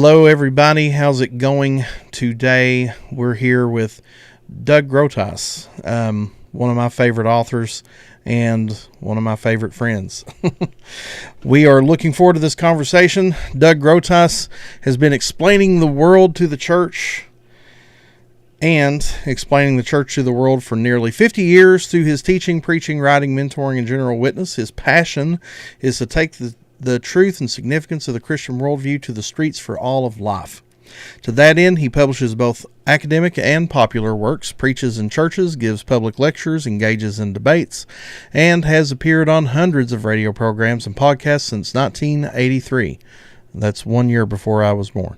Hello, everybody. How's it going today? We're here with Doug Groothuis, one of my favorite authors and one of my favorite friends. We are looking forward to this conversation. Doug Groothuis has been explaining the world to the church and explaining the church to the world for nearly 50 years through his teaching, preaching, writing, mentoring, and general witness. His passion is to take the truth and significance of the Christian worldview to the streets for all of life. To that end, he publishes both academic and popular works, preaches in churches, gives public lectures, engages in debates, and has appeared on hundreds of radio programs and podcasts since 1983. That's 1 year before I was born.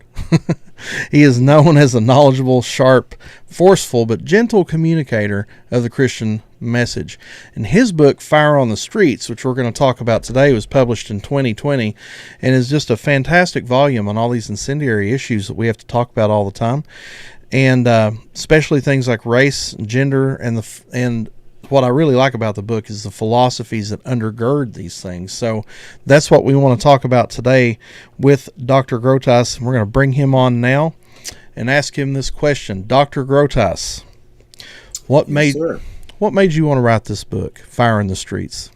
He is known as a knowledgeable, sharp, forceful, but gentle communicator of the Christian message. And his book, Fire on the Streets, which we're going to talk about today, was published in 2020 and is just a fantastic volume on all these incendiary issues that we have to talk about all the time. And especially things like race, gender, and what I really like about the book is the philosophies that undergird these things. So that's what we want to talk about today with Dr. Groothuis. We're going to bring him on now and ask him this question. Dr. Groothuis, what made you want to write this book, Fire in the Streets?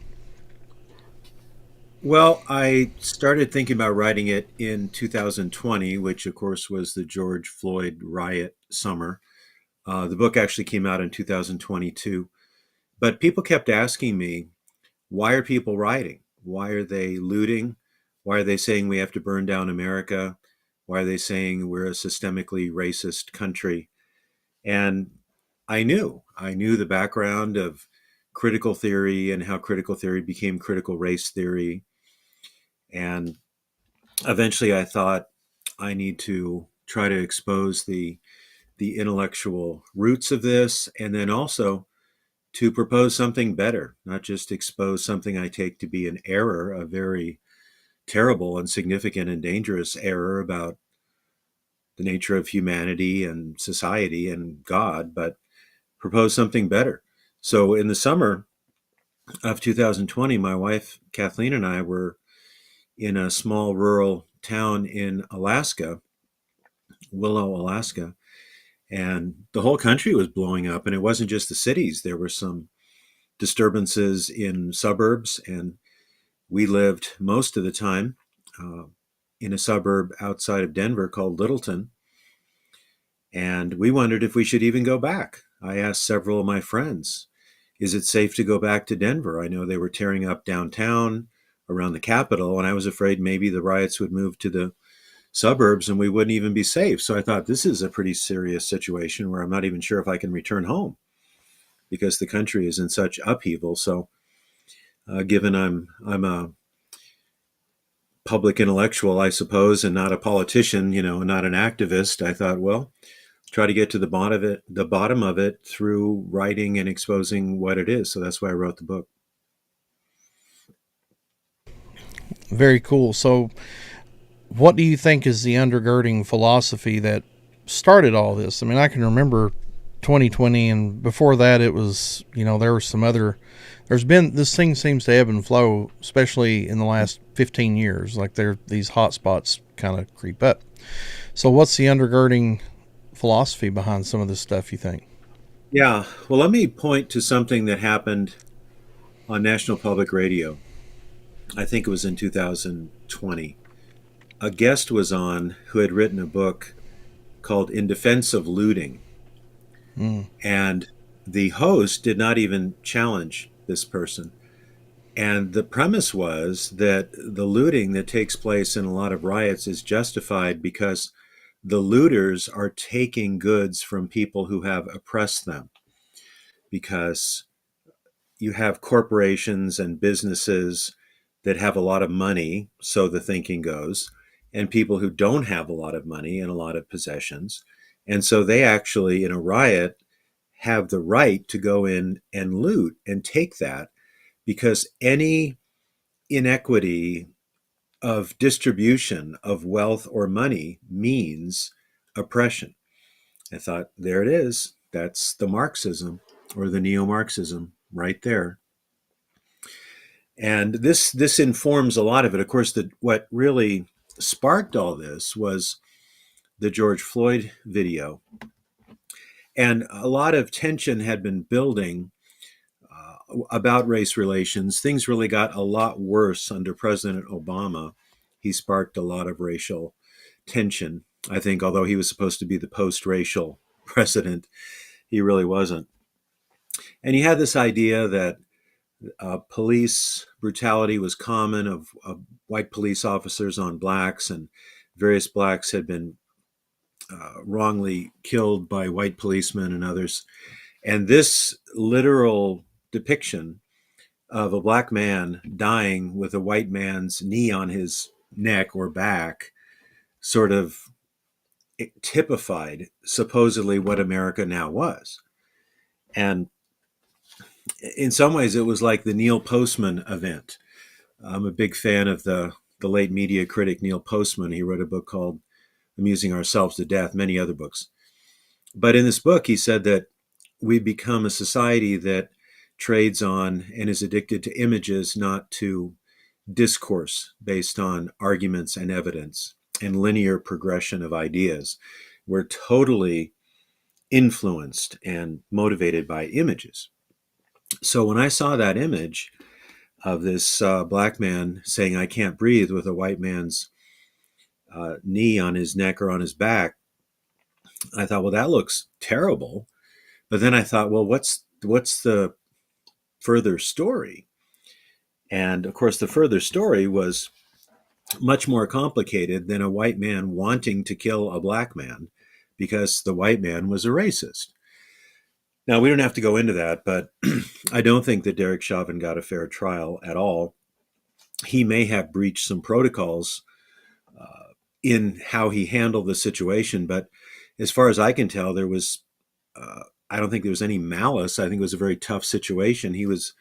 Well, I started thinking about writing it in 2020, which of course was the George Floyd riot summer. The book actually came out in 2022. But people kept asking me, why are people rioting? Why are they looting? Why are they saying we have to burn down America? Why are they saying we're a systemically racist country? And I knew the background of critical theory and how critical theory became critical race theory. And eventually I thought I need to try to expose the intellectual roots of this, and then also to propose something better, not just expose something I take to be an error, a very terrible and significant and dangerous error about the nature of humanity and society and God, but propose something better. So in the summer of 2020, my wife, Kathleen, and I were in a small rural town in Alaska, Willow, Alaska, and the whole country was blowing up. And it wasn't just the cities, there were some disturbances in suburbs, and we lived most of the time uh, in a suburb outside of Denver called Littleton, and we wondered if we should even go back. I asked several of my friends, is it safe to go back to Denver? I know they were tearing up downtown around the Capitol, and I was afraid maybe the riots would move to the suburbs and we wouldn't even be safe. So I thought, this is a pretty serious situation where I'm not even sure if I can return home because the country is in such upheaval. So given I'm a public intellectual, I suppose, and not a politician, not an activist, I thought, well, try to get to the bottom of it through writing and exposing what it is. So that's why I wrote the book. Very cool. So what do you think is the undergirding philosophy that started all this? I mean, I can remember 2020, and before that it was, there were some other, this thing seems to ebb and flow, especially in the last 15 years, like these hot spots kind of creep up. So what's the undergirding philosophy behind some of this stuff, you think? Yeah. Well, let me point to something that happened on National Public Radio. I think it was in 2020. A guest was on who had written a book called In Defense of Looting. Mm. And the host did not even challenge this person. And the premise was that the looting that takes place in a lot of riots is justified because the looters are taking goods from people who have oppressed them. Because you have corporations and businesses that have a lot of money, so the thinking goes, and people who don't have a lot of money and a lot of possessions. And so they actually, in a riot, have the right to go in and loot and take that, because any inequity of distribution of wealth or money means oppression. I thought, there it is. That's the Marxism or the neo-Marxism right there. And this informs a lot of it. Of course, what really sparked all this was the George Floyd video. And a lot of tension had been building about race relations. Things really got a lot worse under President Obama. He sparked a lot of racial tension. I think, although he was supposed to be the post-racial president, he really wasn't. And he had this idea that police brutality was common of white police officers on blacks, and various blacks had been wrongly killed by white policemen and others. And this literal depiction of a black man dying with a white man's knee on his neck or back sort of typified supposedly what America now was. And in some ways, it was like the Neil Postman event. I'm a big fan of the late media critic Neil Postman. He wrote a book called Amusing Ourselves to Death, many other books. But in this book, he said that we become a society that trades on and is addicted to images, not to discourse based on arguments and evidence and linear progression of ideas. We're totally influenced and motivated by images. So when I saw that image of this black man saying, "I can't breathe," with a white man's knee on his neck or on his back, I thought, well, that looks terrible. But then I thought, well, what's the further story? And of course, the further story was much more complicated than a white man wanting to kill a black man because the white man was a racist. Now, we don't have to go into that, but I don't think that Derek Chauvin got a fair trial at all. He may have breached some protocols in how he handled the situation, but as far as I can tell, there was, I don't think there was any malice. I think it was a very tough situation. He was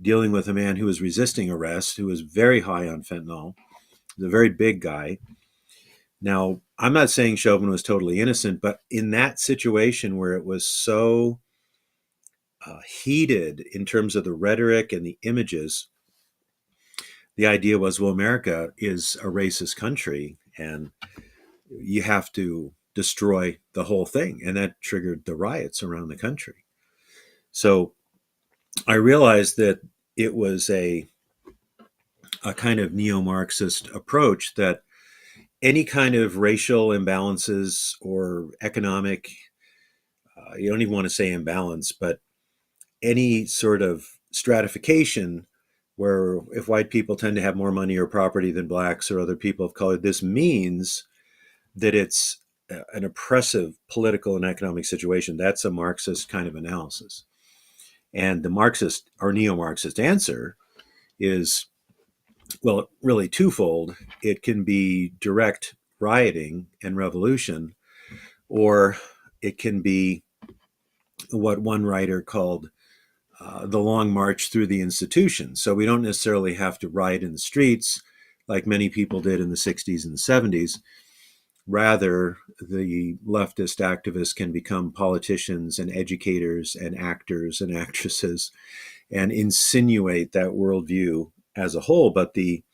dealing with a man who was resisting arrest, who was very high on fentanyl, a very big guy. Now, I'm not saying Chauvin was totally innocent, but in that situation where it was so heated in terms of the rhetoric and the images, the idea was, well, America is a racist country and you have to destroy the whole thing. And that triggered the riots around the country. So I realized that it was a kind of neo-Marxist approach, that any kind of racial imbalances or economic, you don't even want to say imbalance, but any sort of stratification where if white people tend to have more money or property than blacks or other people of color, this means that it's an oppressive political and economic situation. That's a Marxist kind of analysis. And the Marxist or neo-Marxist answer is, well, really twofold. It can be direct rioting and revolution, or it can be what one writer called the long march through the institution. So we don't necessarily have to riot in the streets like many people did in the 60s and 70s. Rather, the leftist activists can become politicians and educators and actors and actresses and insinuate that worldview as a whole. But the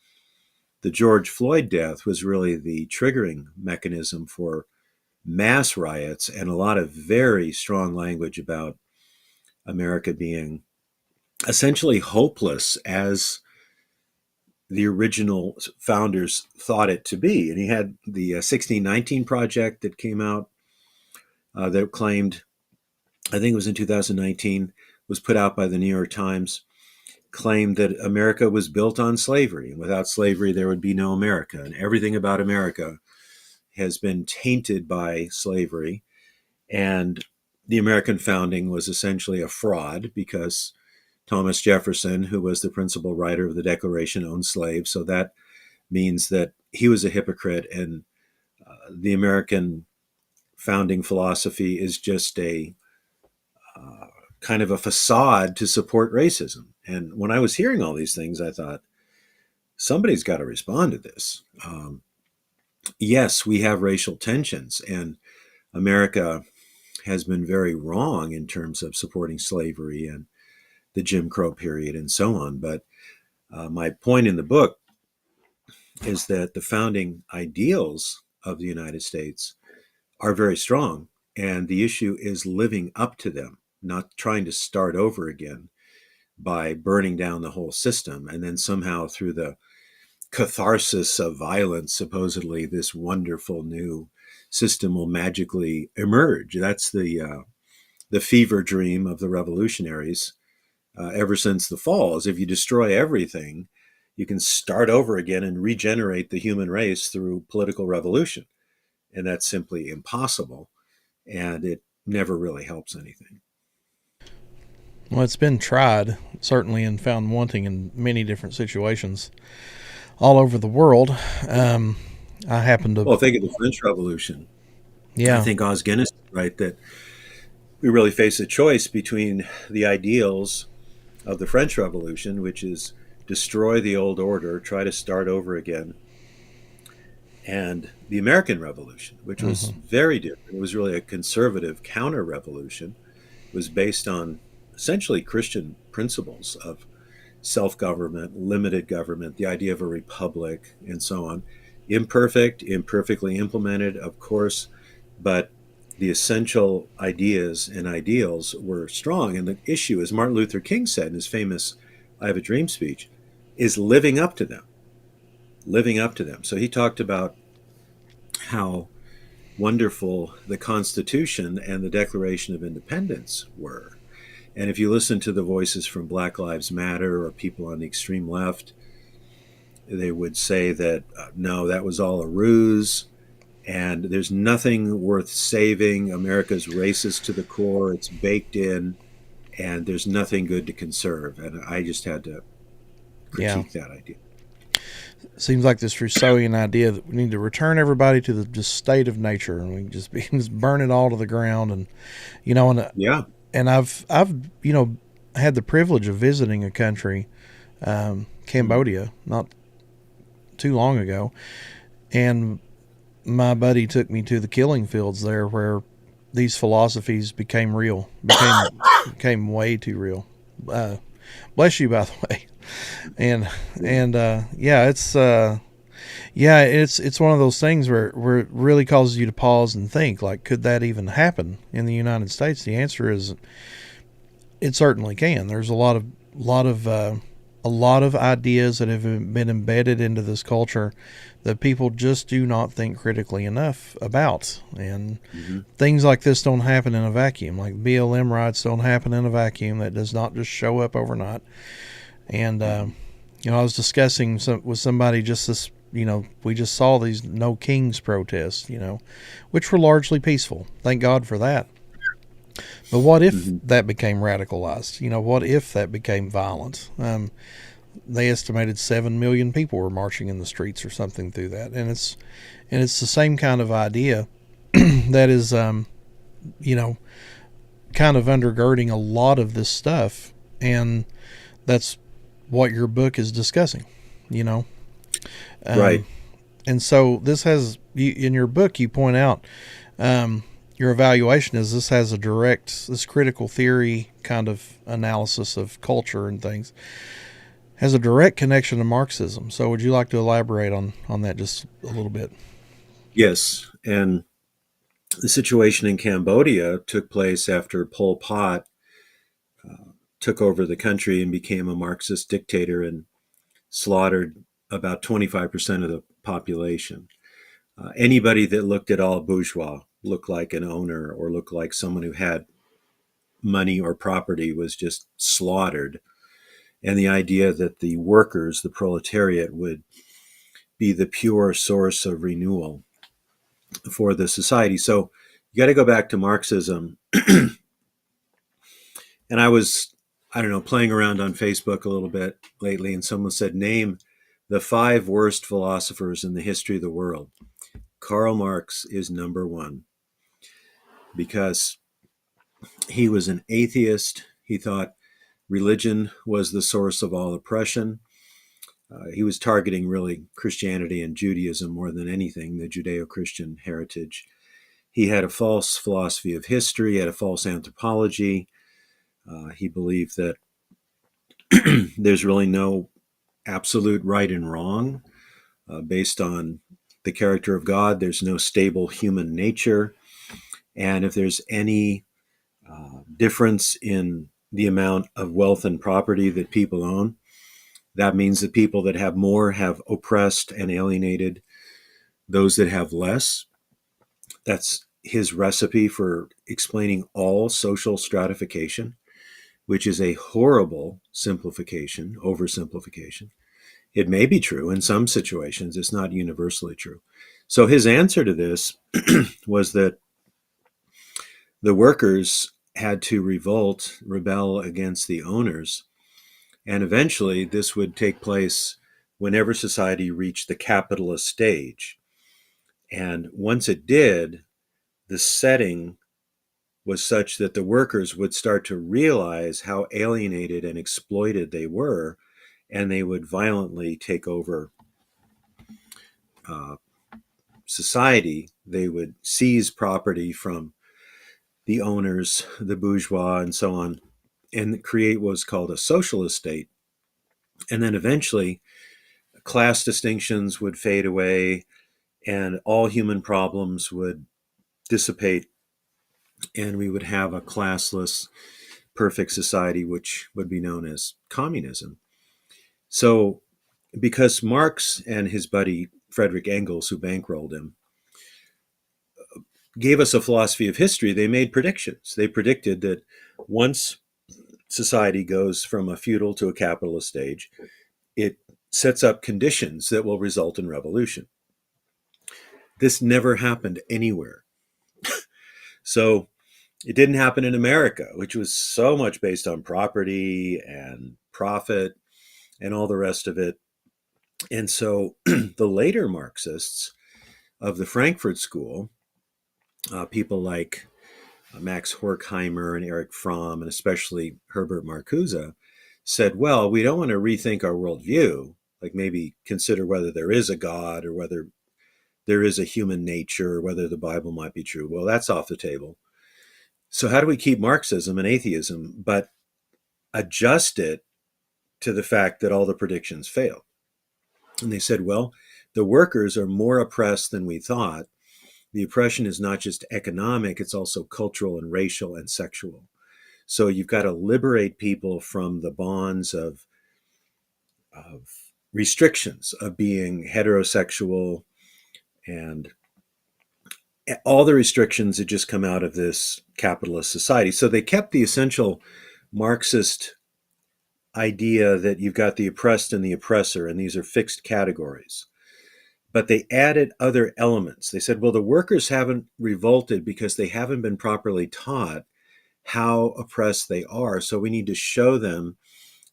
George Floyd death was really the triggering mechanism for mass riots and a lot of very strong language about America being essentially hopeless as the original founders thought it to be. And he had the 1619 Project that came out that claimed, I think it was in 2019, was put out by the New York Times, claimed that America was built on slavery. And without slavery, there would be no America. And everything about America has been tainted by slavery. And the American founding was essentially a fraud because Thomas Jefferson, who was the principal writer of the Declaration, owned slaves. So that means that he was a hypocrite, and the American founding philosophy is just a kind of a facade to support racism. And when I was hearing all these things, I thought, somebody's got to respond to this. Yes, we have racial tensions, and America has been very wrong in terms of supporting slavery and the Jim Crow period and so on. But my point in the book is that the founding ideals of the United States are very strong. And the issue is living up to them, not trying to start over again by burning down the whole system. And then somehow through the catharsis of violence, supposedly this wonderful new system will magically emerge. That's the fever dream of the revolutionaries ever since the falls. If you destroy everything, you can start over again and regenerate the human race through political revolution. And that's simply impossible. And it never really helps anything. Well, it's been tried, certainly, and found wanting in many different situations all over the world. Um, I happen to, Well, think of the French Revolution. I yeah, think Os Guinness is right that we really face a choice between the ideals of the French Revolution, which is destroy the old order, try to start over again, and the American Revolution, which was hmm very different. It was really a conservative counter revolution. It was based on essentially Christian principles of self government, limited government, the idea of a republic, and so on. Imperfect, imperfectly implemented, of course, but the essential ideas and ideals were strong. And the issue, as Martin Luther King said in his famous I Have a Dream speech, is living up to them, living up to them. So he talked about how wonderful the Constitution and the Declaration of Independence were. And if you listen to the voices from Black Lives Matter or people on the extreme left, they would say that no, that was all a ruse and there's nothing worth saving. America's racist to the core, it's baked in, and there's nothing good to conserve. And I just had to yeah. critique that idea. Seems like this Rousseauian idea that we need to return everybody to the just state of nature, and we just burn it all to the ground, and you know, Yeah. and I've had the privilege of visiting a country, Mm. Cambodia, not too long ago, and my buddy took me to the killing fields there, where these philosophies became real, became way too real. Uh, Bless you, by the way. And yeah, it's one of those things where it really causes you to pause and think, like, could that even happen in the United States? The answer is it certainly can. There's a lot of ideas that have been embedded into this culture that people just do not think critically enough about, and Mm-hmm. things like this don't happen in a vacuum. Like BLM rights don't happen in a vacuum. That does not just show up overnight. And Mm-hmm. I was discussing with somebody just this. We just saw these No Kings protests. Which were largely peaceful. Thank God for that. But what if Mm-hmm. that became radicalized? What if that became violent? They estimated 7 million people were marching in the streets or something through that, and it's the same kind of idea that is, you know, kind of undergirding a lot of this stuff, and that's what your book is discussing. You know, Right. um, and so this has in your book you point out, your evaluation is this critical theory kind of analysis of culture and things has a direct connection to Marxism. So would you like to elaborate on that just a little bit? Yes. And the situation in Cambodia took place after Pol Pot took over the country and became a Marxist dictator and slaughtered about 25% of the population. Anybody that looked at all bourgeois, looked like an owner or looked like someone who had money or property, was just slaughtered. And the idea that the workers, the proletariat, would be the pure source of renewal for the society. So you got to go back to Marxism. And I don't know, playing around on Facebook a little bit lately, and someone said, name the five worst philosophers in the history of the world. Karl Marx is number one because he was an atheist. He thought religion was the source of all oppression. He was targeting really Christianity and Judaism more than anything, the Judeo Christian heritage. He had a false philosophy of history, he had a false anthropology. He believed that there's really no absolute right and wrong based on the character of God. There's no stable human nature. And if there's any difference in the amount of wealth and property that people own, that means that people that have more have oppressed and alienated those that have less. That's his recipe for explaining all social stratification, which is a horrible simplification, oversimplification. It may be true in some situations, it's not universally true. So his answer to this was that the workers had to rebel against the owners, and eventually this would take place whenever society reached the capitalist stage. And once it did, the setting was such that the workers would start to realize how alienated and exploited they were, and they would violently take over uh, society. They would seize property from the owners, the bourgeois, and so on, and create what's called a socialist state. And then eventually, class distinctions would fade away, and all human problems would dissipate, and we would have a classless, perfect society, which would be known as communism. So, because Marx and his buddy Frederick Engels, who bankrolled him, gave us a philosophy of history, they made predictions. They predicted that once society goes from a feudal to a capitalist stage, it sets up conditions that will result in revolution. This never happened anywhere. So it didn't happen in America, which was so much based on property and profit and all the rest of it. And so the later Marxists of the Frankfurt School, people like Max Horkheimer and Erich Fromm, and especially Herbert Marcuse, said, well, we don't want to rethink our worldview, like maybe consider whether there is a God or whether there is a human nature or whether the Bible might be true. Well, that's off the table. So how do we keep Marxism and atheism, but adjust it to the fact that all the predictions failed? And they said, well, the workers are more oppressed than we thought. The oppression is not just economic, it's also cultural and racial and sexual. So you've got to liberate people from the bonds of restrictions of being heterosexual and all the restrictions that just come out of this capitalist society. So they kept the essential Marxist idea that you've got the oppressed and the oppressor, and these are fixed categories. But they added other elements. They said, well, the workers haven't revolted because they haven't been properly taught how oppressed they are. So we need to show them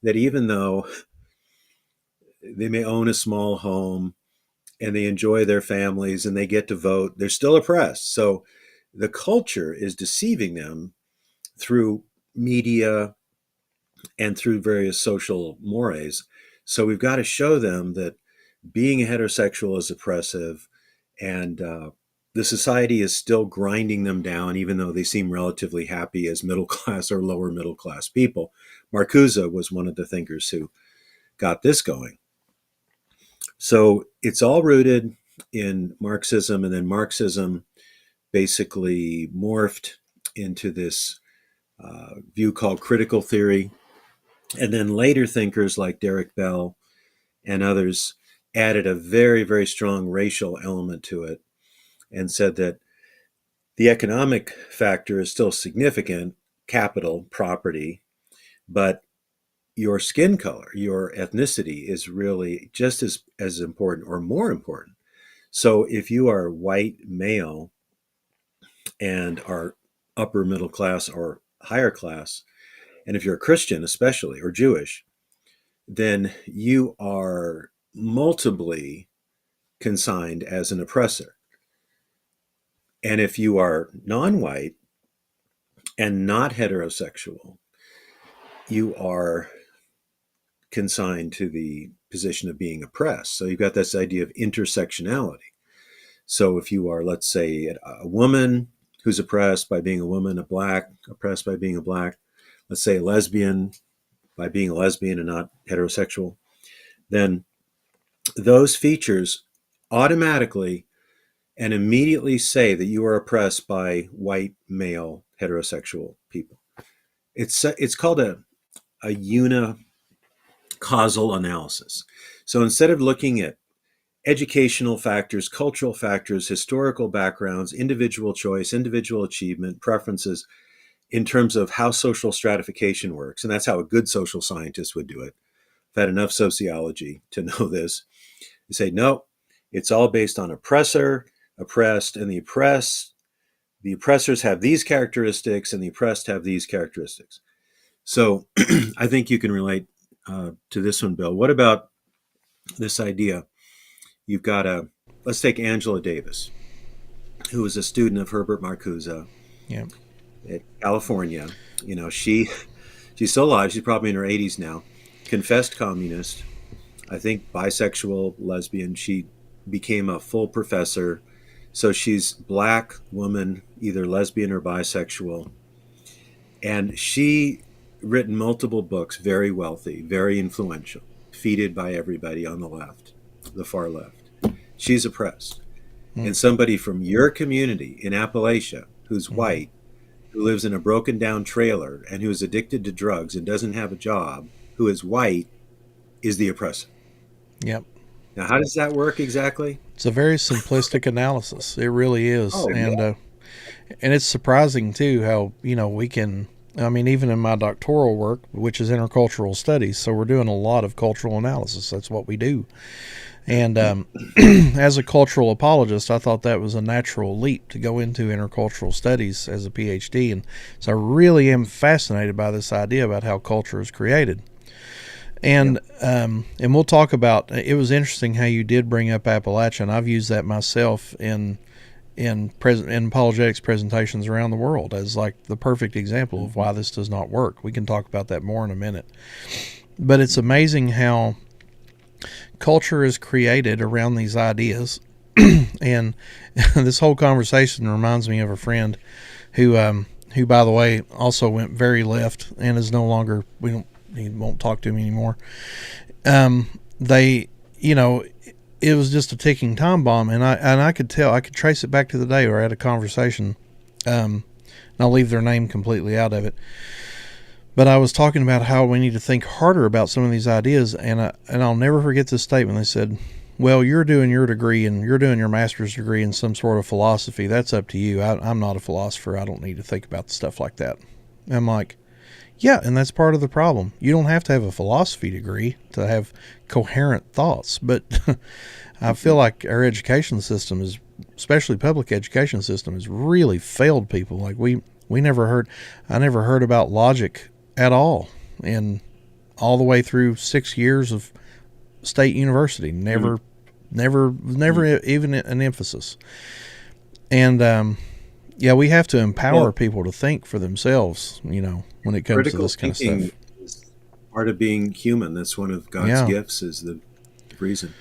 that even though they may own a small home and they enjoy their families and they get to vote, they're still oppressed. So the culture is deceiving them through media and through various social mores. So we've got to show them that being a heterosexual is oppressive, and the society is still grinding them down, even though they seem relatively happy as middle class or lower middle class people. Marcuse was one of the thinkers who got this going. So it's all rooted in Marxism, and then Marxism basically morphed into this view called critical theory. And then later thinkers like Derek Bell and others added a very, very strong racial element to it and said that the economic factor is still significant, capital, property, but your skin color, your ethnicity is really just as important or more important. So if you are white male and are upper middle class or higher class, and if you're a Christian especially or Jewish, then you are multiply consigned as an oppressor. And if you are non-white and not heterosexual, you are consigned to the position of being oppressed. So you've got this idea of intersectionality. So if you are, let's say, a woman who's oppressed by being a woman, a black oppressed by being a black, let's say a lesbian by being a lesbian and not heterosexual, then those features automatically and immediately say that you are oppressed by white male heterosexual people. It's called a unicausal analysis. So instead of looking at educational factors, cultural factors, historical backgrounds, individual choice, individual achievement, preferences, in terms of how social stratification works, and that's how a good social scientist would do it. I've had enough sociology to know this. You say, no, it's all based on oppressor, oppressed, and the oppressed. The oppressors have these characteristics, and the oppressed have these characteristics. So I think you can relate to this one, Bill. What about this idea? You've got let's take Angela Davis, who was a student of Herbert Marcuse Yeah. at California. You know, she's still alive. She's probably in her 80s now. Confessed communist, I think bisexual, lesbian. She became a full professor. So she's black woman, either lesbian or bisexual. And she written multiple books, very wealthy, very influential, feted by everybody on the left, the far left. She's oppressed. And somebody from your community in Appalachia who's white, who lives in a broken down trailer and who is addicted to drugs and doesn't have a job, who is white, is the oppressor. Yep. Now, how does that work exactly? It's a very simplistic analysis. It really is. Oh, And it's surprising too how, we can, I mean, even in my doctoral work, which is intercultural studies, so we're doing a lot of cultural analysis. That's what we do. And as a cultural apologist, I thought that was a natural leap to go into intercultural studies as a PhD. And so I really am fascinated by this idea about how culture is created. And we'll talk about, it was interesting how you did bring up Appalachia, and I've used that myself in apologetics presentations around the world as like the perfect example of why this does not work. We can talk about that more in a minute. But it's amazing how culture is created around these ideas. And this whole conversation reminds me of a friend who, by the way, also went very left and is no longer, he won't talk to me anymore. It was just a ticking time bomb, and I could tell, I could trace it back to the day where I had a conversation. And I'll leave their name completely out of it. But I was talking about how we need to think harder about some of these ideas, and I'll never forget this statement. They said, "Well, you're doing your degree and you're doing your master's degree in some sort of philosophy. That's up to you. I'm not a philosopher. I don't need to think about stuff like that." And I'm like, yeah, and that's part of the problem. You don't have to have a philosophy degree to have coherent thoughts. But I feel like our education system is, especially public education system, has really failed people. Like I never heard about logic at all, and all the way through 6 years of state university, never even an emphasis. And we have to empower people to think for themselves, when it comes to this kind of stuff. Is part of being human. That's one of God's gifts, is the reason.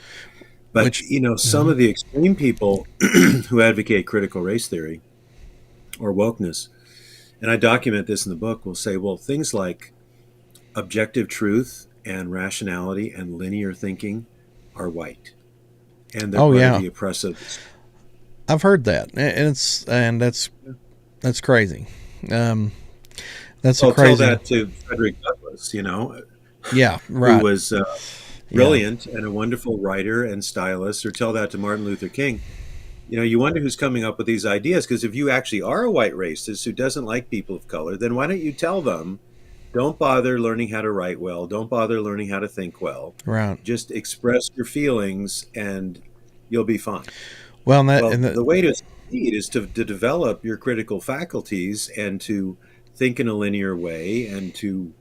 But some of the extreme people who advocate critical race theory or wokeness, and I document this in the book, will say, well, things like objective truth and rationality and linear thinking are white, and they're part of the oppressive. I've heard that, and that's crazy. That's a crazy. Tell that to Frederick Douglass, Yeah, right. Who was brilliant and a wonderful writer and stylist, or tell that to Martin Luther King. You wonder who's coming up with these ideas, because if you actually are a white racist who doesn't like people of color, then why don't you tell them, don't bother learning how to write well, don't bother learning how to think well. Right. Just express your feelings and you'll be fine. Well, the way to succeed is to develop your critical faculties and to think in a linear way and to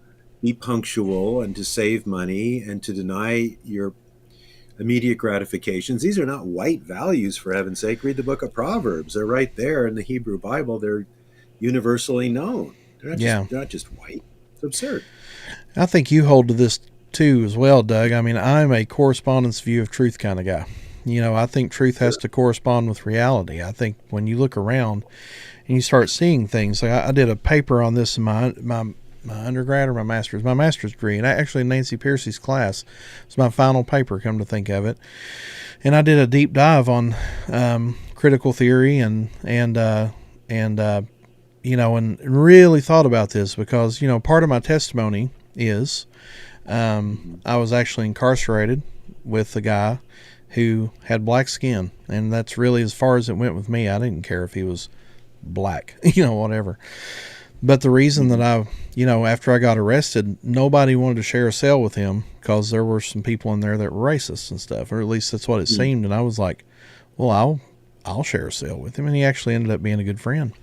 be punctual and to save money and to deny your immediate gratifications. These are not white values, for heaven's sake. Read the book of Proverbs. They're right there in the Hebrew Bible. They're universally known. They're not just white. It's absurd. I think you hold to this too as well, Doug. I mean, I'm a correspondence view of truth kind of guy. I think truth has to correspond with reality. I think when you look around and you start seeing things, like I did a paper on this in my undergrad or my master's degree, and actually Nancy Piercy's class was my final paper, come to think of it. And I did a deep dive on critical theory and and really thought about this because, part of my testimony is I was actually incarcerated with a guy who had black skin, and that's really as far as it went with me. I didn't care if he was black, whatever. But the reason that after I got arrested, nobody wanted to share a cell with him because there were some people in there that were racist and stuff, or at least that's what it seemed. And I was like, well, I'll share a cell with him. And he actually ended up being a good friend.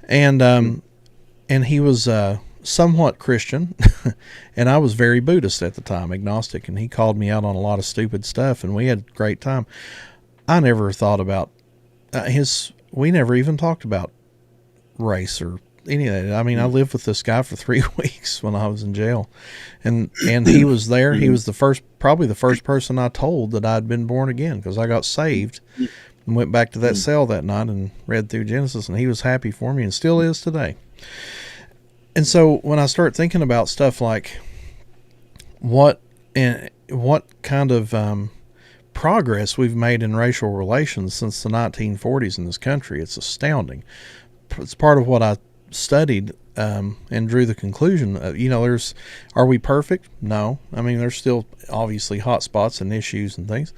And he was somewhat Christian, and I was very Buddhist at the time, agnostic, and he called me out on a lot of stupid stuff, and we had a great time. I never thought about we never even talked about race or any of that. I mean, I lived with this guy for 3 weeks when I was in jail, and he was there. He was probably the first person I told that I'd been born again, because I got saved and went back to that cell that night and read through Genesis, and he was happy for me and still is today. And so when I start thinking about stuff like what kind of progress we've made in racial relations since the 1940s in this country, it's astounding. It's part of what I studied and drew the conclusion. Are we perfect? No. I mean, there's still obviously hot spots and issues and things.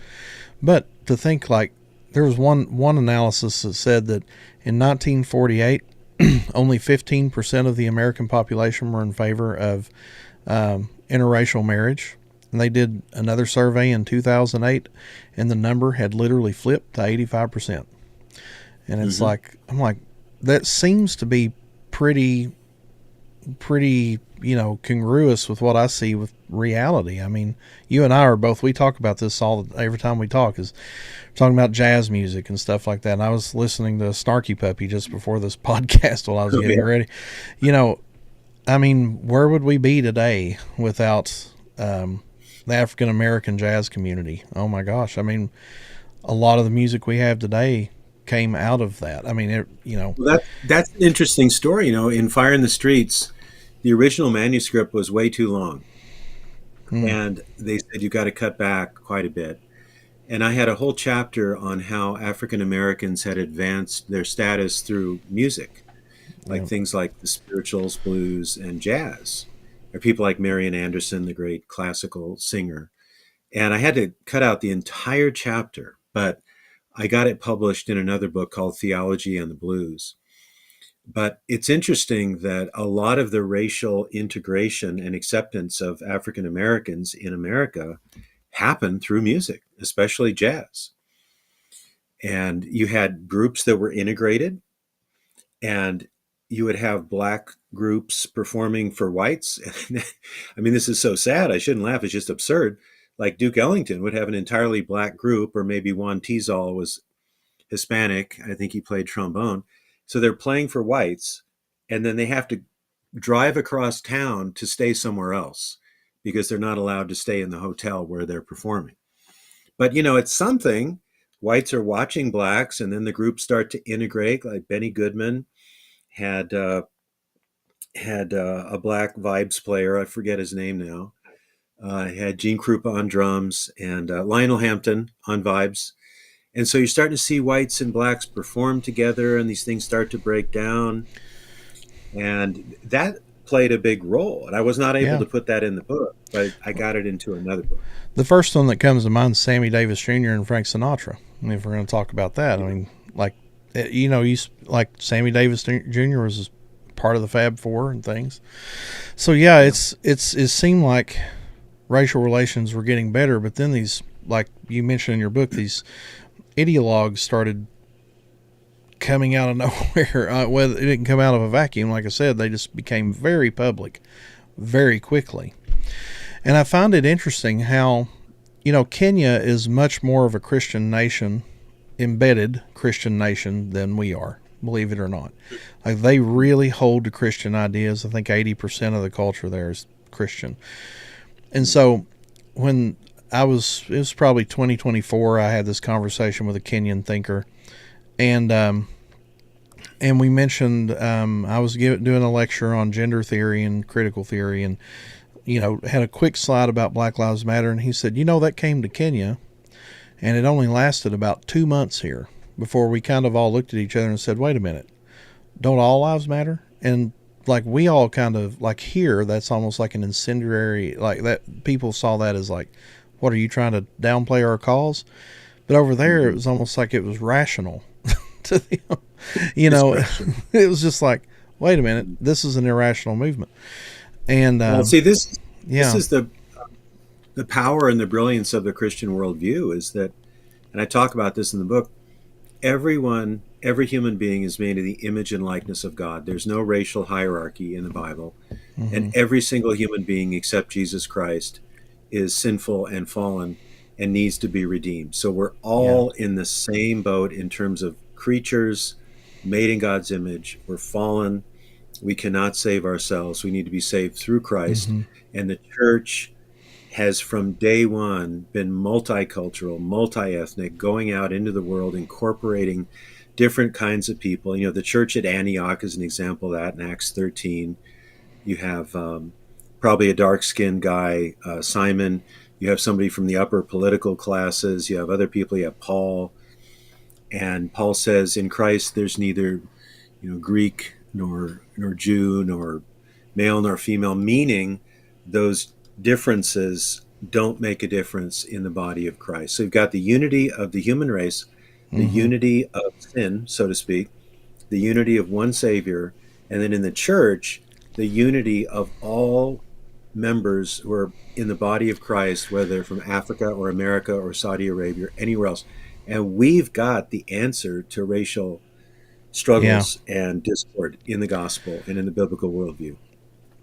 But to think like, there was one analysis that said that in 1948, only 15% of the American population were in favor of interracial marriage. And they did another survey in 2008, and the number had literally flipped to 85%. And it's I'm like, that seems to be pretty, congruous with what I see with reality. I mean, you and I we talk about this every time we talk, is talking about jazz music and stuff like that. And I was listening to Snarky Puppy just before this podcast while I was getting ready. I mean, where would we be today without the African American jazz community? Oh my gosh. I mean, a lot of the music we have today came out of that. I mean, Well, that's an interesting story. In Fire in the Streets, the original manuscript was way too long. And they said, you got to cut back quite a bit. And I had a whole chapter on how African Americans had advanced their status through music, like things like the spirituals, blues, and jazz, or people like Marian Anderson, the great classical singer. And I had to cut out the entire chapter, but I got it published in another book called Theology and the Blues. But it's interesting that a lot of the racial integration and acceptance of African Americans in America happened through music, especially jazz. And you had groups that were integrated, and you would have black groups performing for whites. I mean, this is so sad. I shouldn't laugh. It's just absurd. Like Duke Ellington would have an entirely black group, or maybe Juan Tizol was Hispanic. I think he played trombone. So they're playing for whites, and then they have to drive across town to stay somewhere else because they're not allowed to stay in the hotel where they're performing. But, it's something. Whites are watching blacks, and then the groups start to integrate. Like Benny Goodman had a black vibes player. I forget his name now. Had Gene Krupa on drums and Lionel Hampton on vibes. And so you're starting to see whites and blacks perform together, and these things start to break down. And that played a big role. And I was not able to put that in the book, but I got it into another book. The first one that comes to mind is Sammy Davis Jr. and Frank Sinatra. I mean, if we're going to talk about that, I mean, like Sammy Davis Jr. was part of the Fab Four and things. So it seemed like racial relations were getting better, but then these, like you mentioned in your book, these ideologues started coming out of nowhere. Well, it didn't come out of a vacuum. Like I said, they just became very public very quickly. And I find it interesting how, Kenya is much more of a Christian nation, embedded Christian nation, than we are, believe it or not. Like, they really hold to Christian ideas. I think 80% of the culture there is Christian. And so when it was probably 2024, I had this conversation with a Kenyan thinker, and we mentioned, I was doing a lecture on gender theory and critical theory, and, had a quick slide about Black Lives Matter. And he said, that came to Kenya, and it only lasted about 2 months here. before we kind of all looked at each other and said, wait a minute, don't all lives matter? And like we all kind of like here, that's almost like an incendiary, like that people saw that as like, what are you trying to downplay our cause? But over there, it was almost like it was rational to them. It was just like, wait a minute, this is an irrational movement. And well, see, this is the power and the brilliance of the Christian worldview is that, and I talk about this in the book, every human being is made in the image and likeness of God. There's no racial hierarchy in the Bible. And every single human being except Jesus Christ is sinful and fallen and needs to be redeemed. So we're all in the same boat in terms of creatures made in God's image. We're fallen. We cannot save ourselves. We need to be saved through Christ. And the church has from day one been multicultural, multi-ethnic, going out into the world, incorporating different kinds of people. The church at Antioch is an example of that in Acts 13. You have probably a dark-skinned guy, Simon. You have somebody from the upper political classes. You have other people. You have Paul. And Paul says, in Christ, there's neither Greek nor Jew nor male nor female, meaning those differences don't make a difference in the body of Christ. So you've got the unity of the human race, the unity of sin, so to speak, the unity of one Savior, and then in the church, the unity of all members who are in the body of Christ, whether they're from Africa or America or Saudi Arabia or anywhere else. And we've got the answer to racial struggles and discord in the gospel and in the biblical worldview.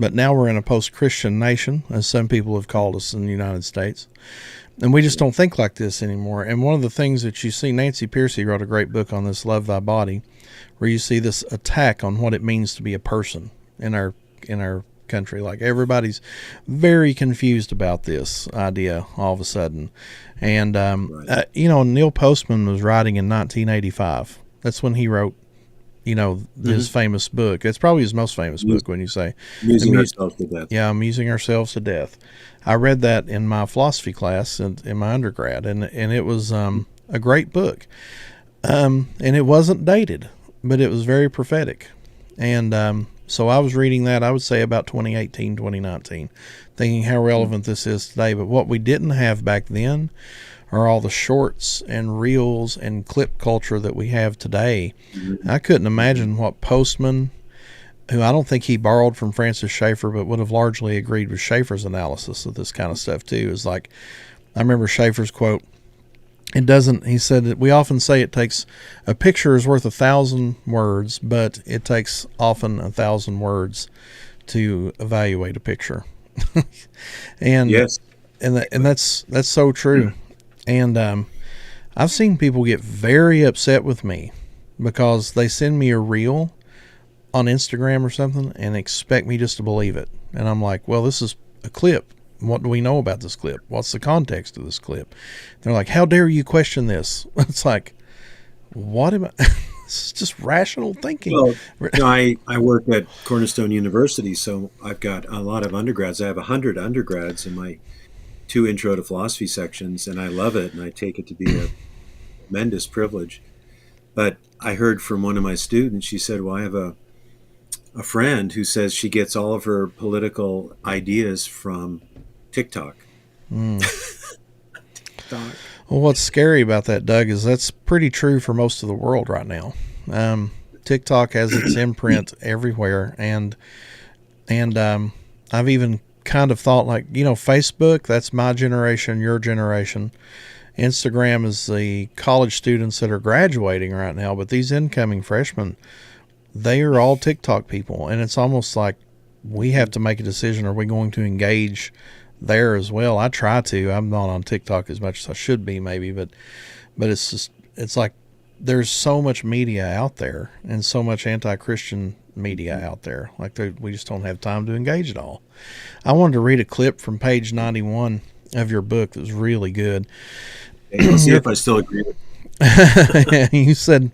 But now we're in a post-Christian nation, as some people have called us in the United States. And we just don't think like this anymore. And one of the things that you see, Nancy Pearcey wrote a great book on this, Love Thy Body, where you see this attack on what it means to be a person in our country. Like everybody's very confused about this idea all of a sudden. And, Neil Postman was writing in 1985. That's when he wrote his famous book. It's probably his most famous book when you say Amusing Ourselves to Death. Yeah, Amusing Ourselves to Death. I read that in my philosophy class in my undergrad, and it was a great book. And it wasn't dated, but it was very prophetic. And so I was reading that, I would say about 2018, 2019, thinking how relevant this is today. But what we didn't have back then are all the shorts and reels and clip culture that we have today. I couldn't imagine what Postman, who I don't think he borrowed from Francis Schaeffer, but would have largely agreed with Schaeffer's analysis of this kind of stuff too, is like, I remember Schaeffer's quote, he said that we often say it takes, a picture is worth 1,000 words, but it takes often 1,000 words to evaluate a picture. And yes. And that's so true. And I've seen people get very upset with me because they send me a reel on Instagram or something and expect me just to believe it. And I'm like, well, this is a clip. What do we know about this clip? What's the context of this clip? They're like, how dare you question this? It's like, what am I? It's just rational thinking. Well, I work at Cornerstone University, so I've got a lot of undergrads. I have 100 undergrads in my 2 intro to philosophy sections, and I love it, and I take it to be a tremendous privilege. But I heard from one of my students, she said, well, I have a friend who says she gets all of her political ideas from TikTok. TikTok. Well, what's scary about that, Doug, is that's pretty true for most of the world right now. TikTok has its imprint everywhere, and I've even kind of thought like, Facebook, that's my generation, your generation. Instagram is the college students that are graduating right now, but these incoming freshmen, they are all TikTok people, and it's almost like we have to make a decision. Are we going to engage there as well? I try to. I'm not on TikTok as much as I should be, maybe, but it's like there's so much media out there and so much anti-Christian media out there. Like we just don't have time to engage it all. I wanted to read a clip from page 91 of your book that was really good. Let's see if I still agree with you. You said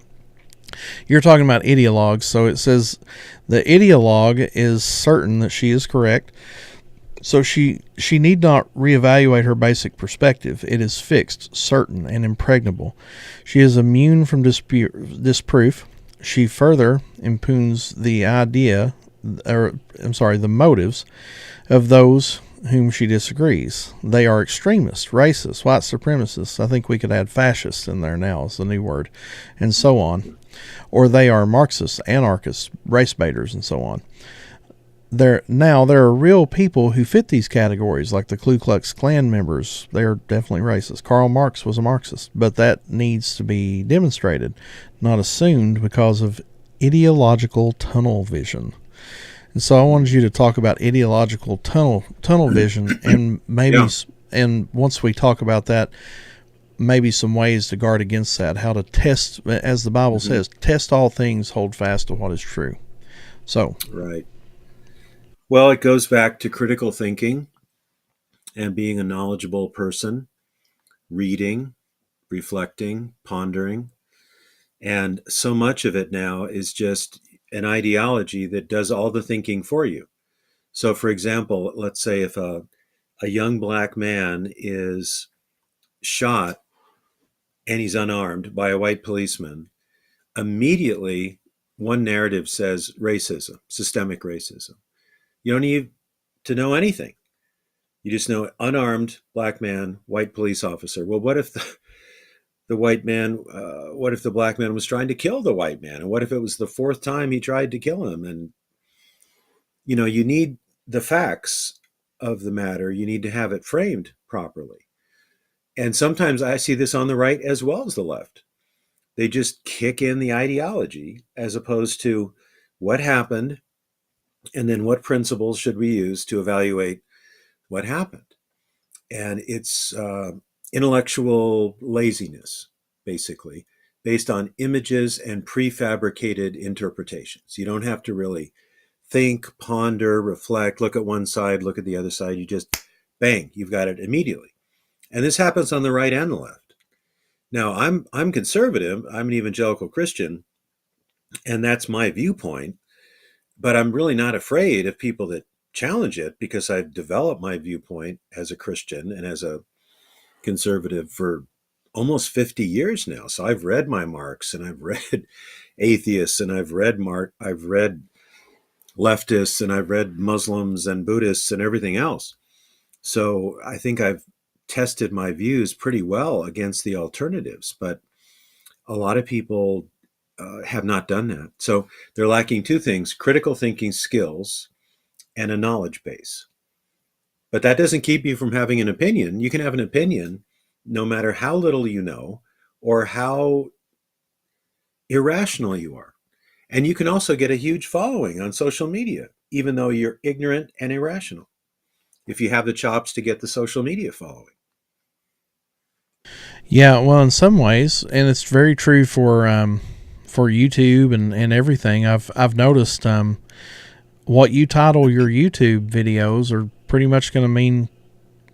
you're talking about ideologues. So it says the ideologue is certain that she is correct, So she need not reevaluate her basic perspective. It is fixed, certain, and impregnable. She is immune from disproof. She further impugns the idea, the motives of those whom she disagrees. They are extremists, racists, white supremacists. I think we could add fascists in there now as the new word, and so on. Or they are Marxists, anarchists, race baiters, and so on. There are real people who fit these categories, like the Ku Klux Klan members. They are definitely racist. Karl Marx was a Marxist, but that needs to be demonstrated, not assumed, because of ideological tunnel vision. And so I wanted you to talk about ideological tunnel vision, and maybe, Yeah. and once we talk about that, maybe some ways to guard against that. How to test, as the Bible says, test all things, hold fast to what is true. So, Right. Well, it goes back to critical thinking and being a knowledgeable person, reading, reflecting, pondering. And so much of it now is just an ideology that does all the thinking for you. So, for example, let's say if a young black man is shot and he's unarmed by a white policeman, immediately one narrative says racism, systemic racism. You don't need to know anything. You just know unarmed black man, white police officer. Well, what if the white man, what if the black man was trying to kill the white man? And what if it was the fourth time he tried to kill him? And, you need the facts of the matter. You need to have it framed properly. And sometimes I see this on the right as well as the left. They just kick in the ideology as opposed to what happened and then what principles should we use to evaluate what happened. And it's intellectual laziness, basically, based on images and prefabricated interpretations. You don't have to really think, ponder, reflect, look at one side, look at the other side. You just, bang, you've got it immediately. And this happens on the right and the left. Now, I'm conservative. I'm an evangelical Christian, and that's my viewpoint. But I'm really not afraid of people that challenge it because I've developed my viewpoint as a Christian and as a conservative for almost 50 years now. So I've read my Marx and I've read atheists and I've read leftists and I've read Muslims and Buddhists and everything else. So I think I've tested my views pretty well against the alternatives, but a lot of people have not done that. So they're lacking two things: critical thinking skills and a knowledge base. But that doesn't keep you from having an opinion. You can have an opinion no matter how little you know or how irrational you are. And you can also get a huge following on social media, even though you're ignorant and irrational, if you have the chops to get the social media following. yeah, well, in some ways, and it's very true for YouTube and everything. I've noticed what you title your YouTube videos are pretty much going to mean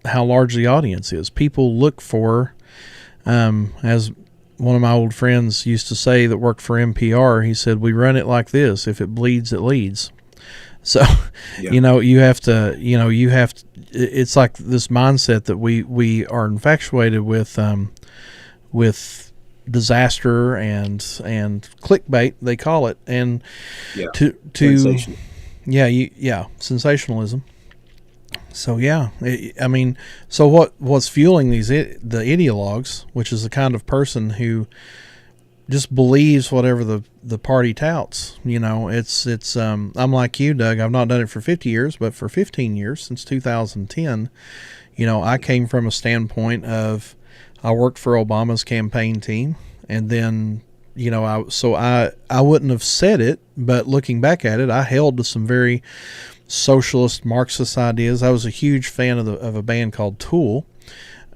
how large the audience is. People look for, as one of my old friends used to say that worked for NPR, he said, we run it like this: if it bleeds, it leads. So, Yeah. you have to, it's like this mindset that we are infatuated with disaster and clickbait, they call it. And Yeah. to Sensational. sensationalism. So so what's fueling the ideologues, which is the kind of person who just believes whatever the party touts. I'm like you, Doug. I've not done it for 50 years, but for 15 years, since 2010, I came from a standpoint of, I worked for Obama's campaign team, and then I wouldn't have said it, but looking back at it, I held to some very socialist Marxist ideas. I was a huge fan of a band called Tool,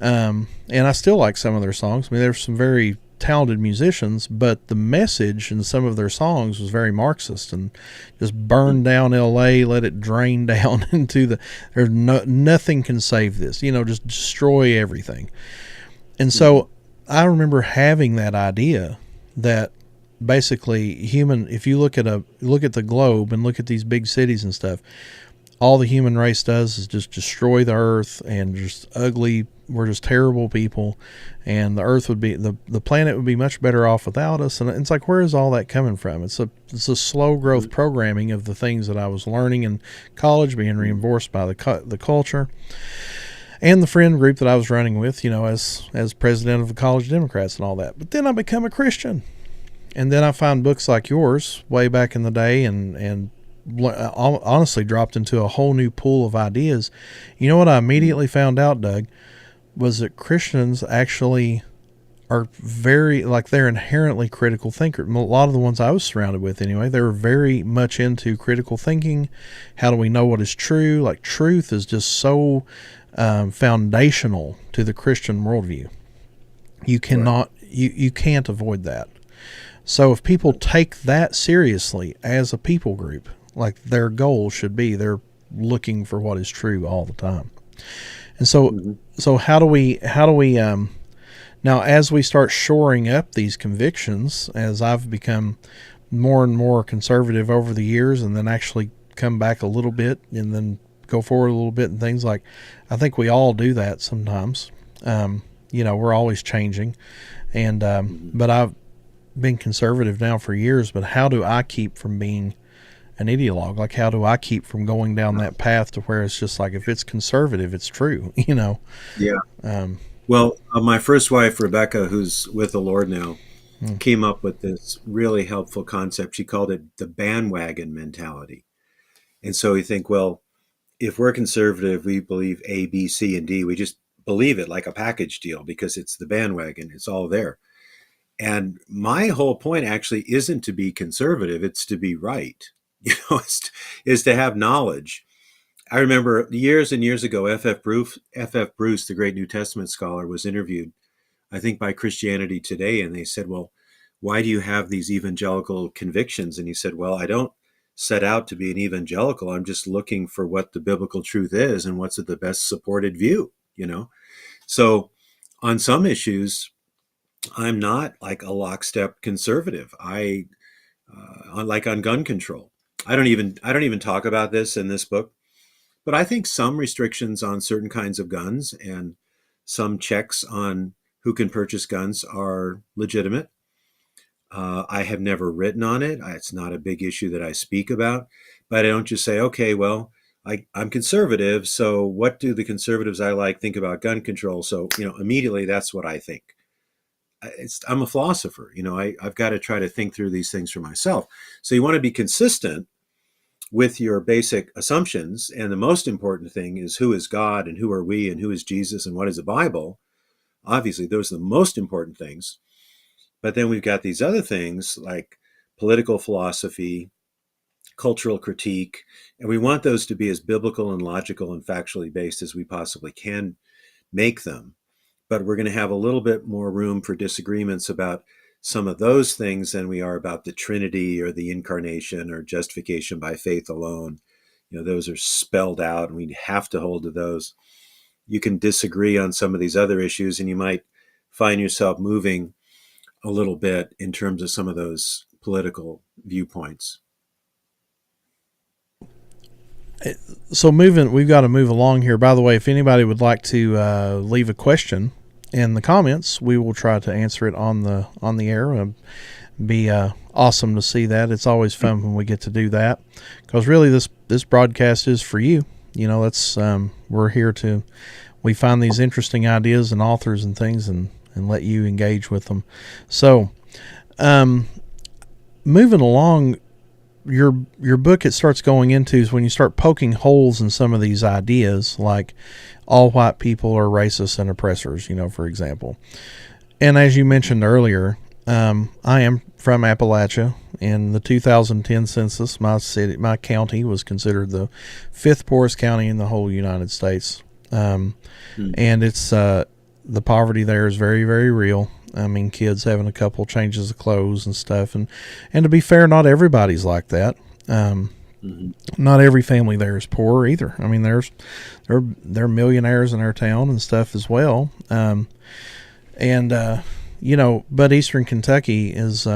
and I still like some of their songs. I mean, there's some very talented musicians, but the message in some of their songs was very Marxist, and just burn down LA, let it drain down into nothing can save this, just destroy everything. And so I remember having that idea that basically if you look at the globe and look at these big cities and stuff, all the human race does is just destroy the earth and just ugly. We're just terrible people, and the earth would be the planet would be much better off without us. And it's like, where is all that coming from? It's a slow growth programming of the things that I was learning in college, being reinforced by the culture and the friend group that I was running with, as president of the College Democrats and all that. But then I become a Christian, and then I find books like yours way back in the day, and honestly dropped into a whole new pool of ideas. You know what I immediately found out, Doug, was that Christians actually are they're inherently critical thinkers. A lot of the ones I was surrounded with anyway, they were very much into critical thinking. How do we know what is true? Like, truth is just so foundational to the Christian worldview. You cannot, you can't avoid that. So if people take that seriously as a people group, like their goal should be, they're looking for what is true all the time. And so how do we now, as we start shoring up these convictions, as I've become more and more conservative over the years, and then actually come back a little bit and then go forward a little bit and things like, I think we all do that sometimes. We're always changing, and but I've been conservative now for years. But how do I keep from being an ideologue? Like, how do I keep from going down that path to where it's just like, if it's conservative, it's true, Yeah. Well, my first wife, Rebecca, who's with the Lord now, came up with this really helpful concept. She called it the bandwagon mentality. And so we think, well, if we're conservative, we believe A, B, C, and D. We just believe it like a package deal because it's the bandwagon. It's all there. And my whole point actually isn't to be conservative. It's to be right. Is to have knowledge. I remember years and years ago, F.F. Bruce, the great New Testament scholar, was interviewed, I think, by Christianity Today. And they said, well, why do you have these evangelical convictions? And he said, well, I don't set out to be an evangelical. I'm just looking for what the biblical truth is and what's the best supported view, So on some issues, I'm not like a lockstep conservative. Like on gun control. I don't even talk about this in this book, but I think some restrictions on certain kinds of guns and some checks on who can purchase guns are legitimate. I have never written on it. It's not a big issue that I speak about, but I don't just say, okay, well, I'm conservative, so what do the conservatives I like think about gun control? So, immediately that's what I think. I'm a philosopher, I've got to try to think through these things for myself. So you want to be consistent with your basic assumptions. And the most important thing is, who is God and who are we and who is Jesus and what is the Bible? Obviously, those are the most important things. But then we've got these other things like political philosophy, cultural critique, and we want those to be as biblical and logical and factually based as we possibly can make them. But we're going to have a little bit more room for disagreements about some of those things than we are about the Trinity or the incarnation or justification by faith alone. Those are spelled out and we have to hold to those. You can disagree on some of these other issues and you might find yourself moving a little bit in terms of some of those political viewpoints. So we've got to move along here. By the way, if anybody would like to leave a question in the comments, we will try to answer it on the air. It'd be awesome to see that. It's always fun when we get to do that, because really this broadcast is for you. That's we're here we find these interesting ideas and authors and things and let you engage with them. So moving along, your book, it starts going into is when you start poking holes in some of these ideas, like all white people are racist and oppressors, for example. And as you mentioned earlier, I am from Appalachia. In the 2010 census, my county was considered the 5th poorest county in the whole United States. And it's the poverty there is very, very real. I mean, kids having a couple changes of clothes and stuff. And to be fair, not everybody's like that. Not every family there is poor either. I mean, there are millionaires in our town and stuff as well. But Eastern Kentucky is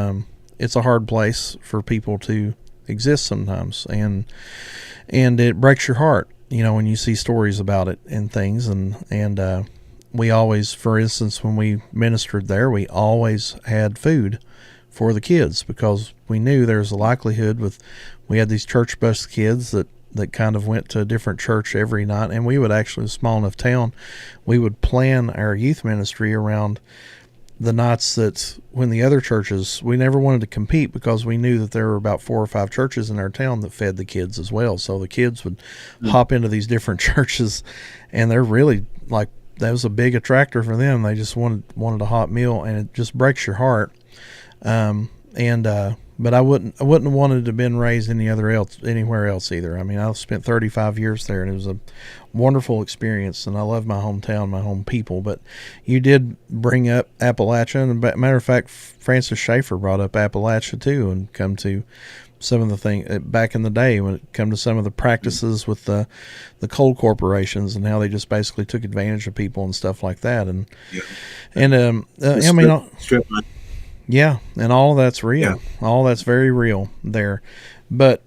it's a hard place for people to exist sometimes, and it breaks your heart, when you see stories about it and things, and we always, for instance, when we ministered there, we always had food for the kids because we knew there's a likelihood we had these church bus kids that kind of went to a different church every night, and we would actually, a small enough town, we would plan our youth ministry around the nights that when the other churches, we never wanted to compete because we knew that there were about 4 or 5 churches in our town that fed the kids as well. So the kids would hop into these different churches, and they're really like, that was a big attractor for them. They just wanted a hot meal, and it just breaks your heart. But I wouldn't have wanted to have been raised anywhere else either. I mean, I spent 35 years there, and it was a wonderful experience, and I love my hometown, my home people. But you did bring up Appalachia, and matter of fact, Francis Schaeffer brought up Appalachia too, and come to some of the things back in the day when it come to some of the practices with the coal corporations and how they just basically took advantage of people and stuff like that. And Yeah. I mean, Strip mine. yeah, and all of that's real. Yeah. All that's very real there. But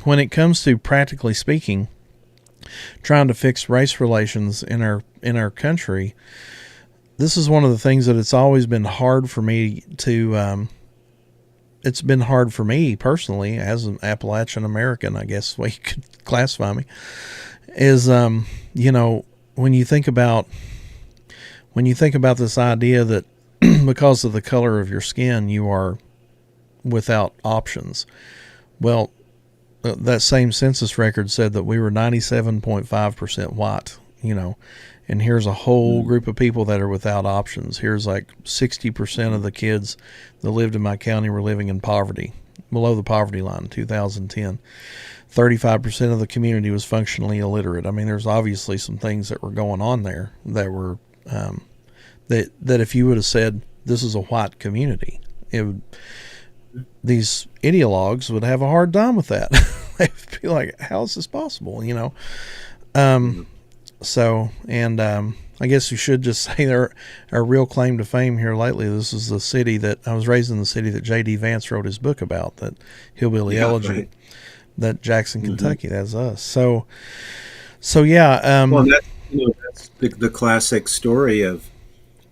when it comes to practically speaking, trying to fix race relations in our country, this is one of the things that it's always been hard for me to. It's been hard for me personally as an Appalachian American, I guess the way you could classify me, is when you think about this idea that because of the color of your skin you are without options. Well, that same census record said that we were 97.5% white, and here's a whole group of people that are without options. Here's like 60% of the kids that lived in my county were living in poverty, below the poverty line in 2010. 35% of the community was functionally illiterate. I mean, there's obviously some things that were going on there that were that if you would have said this is a white community, these ideologues would have a hard time with that. They'd be like, how is this possible? So, and I guess you should just say our real claim to fame here lately. This is the city that I was raised in, the city that J.D. Vance wrote his book about, that Hillbilly Elegy, Right. that Jackson, Kentucky. That's us. So yeah. Well, that's the classic story of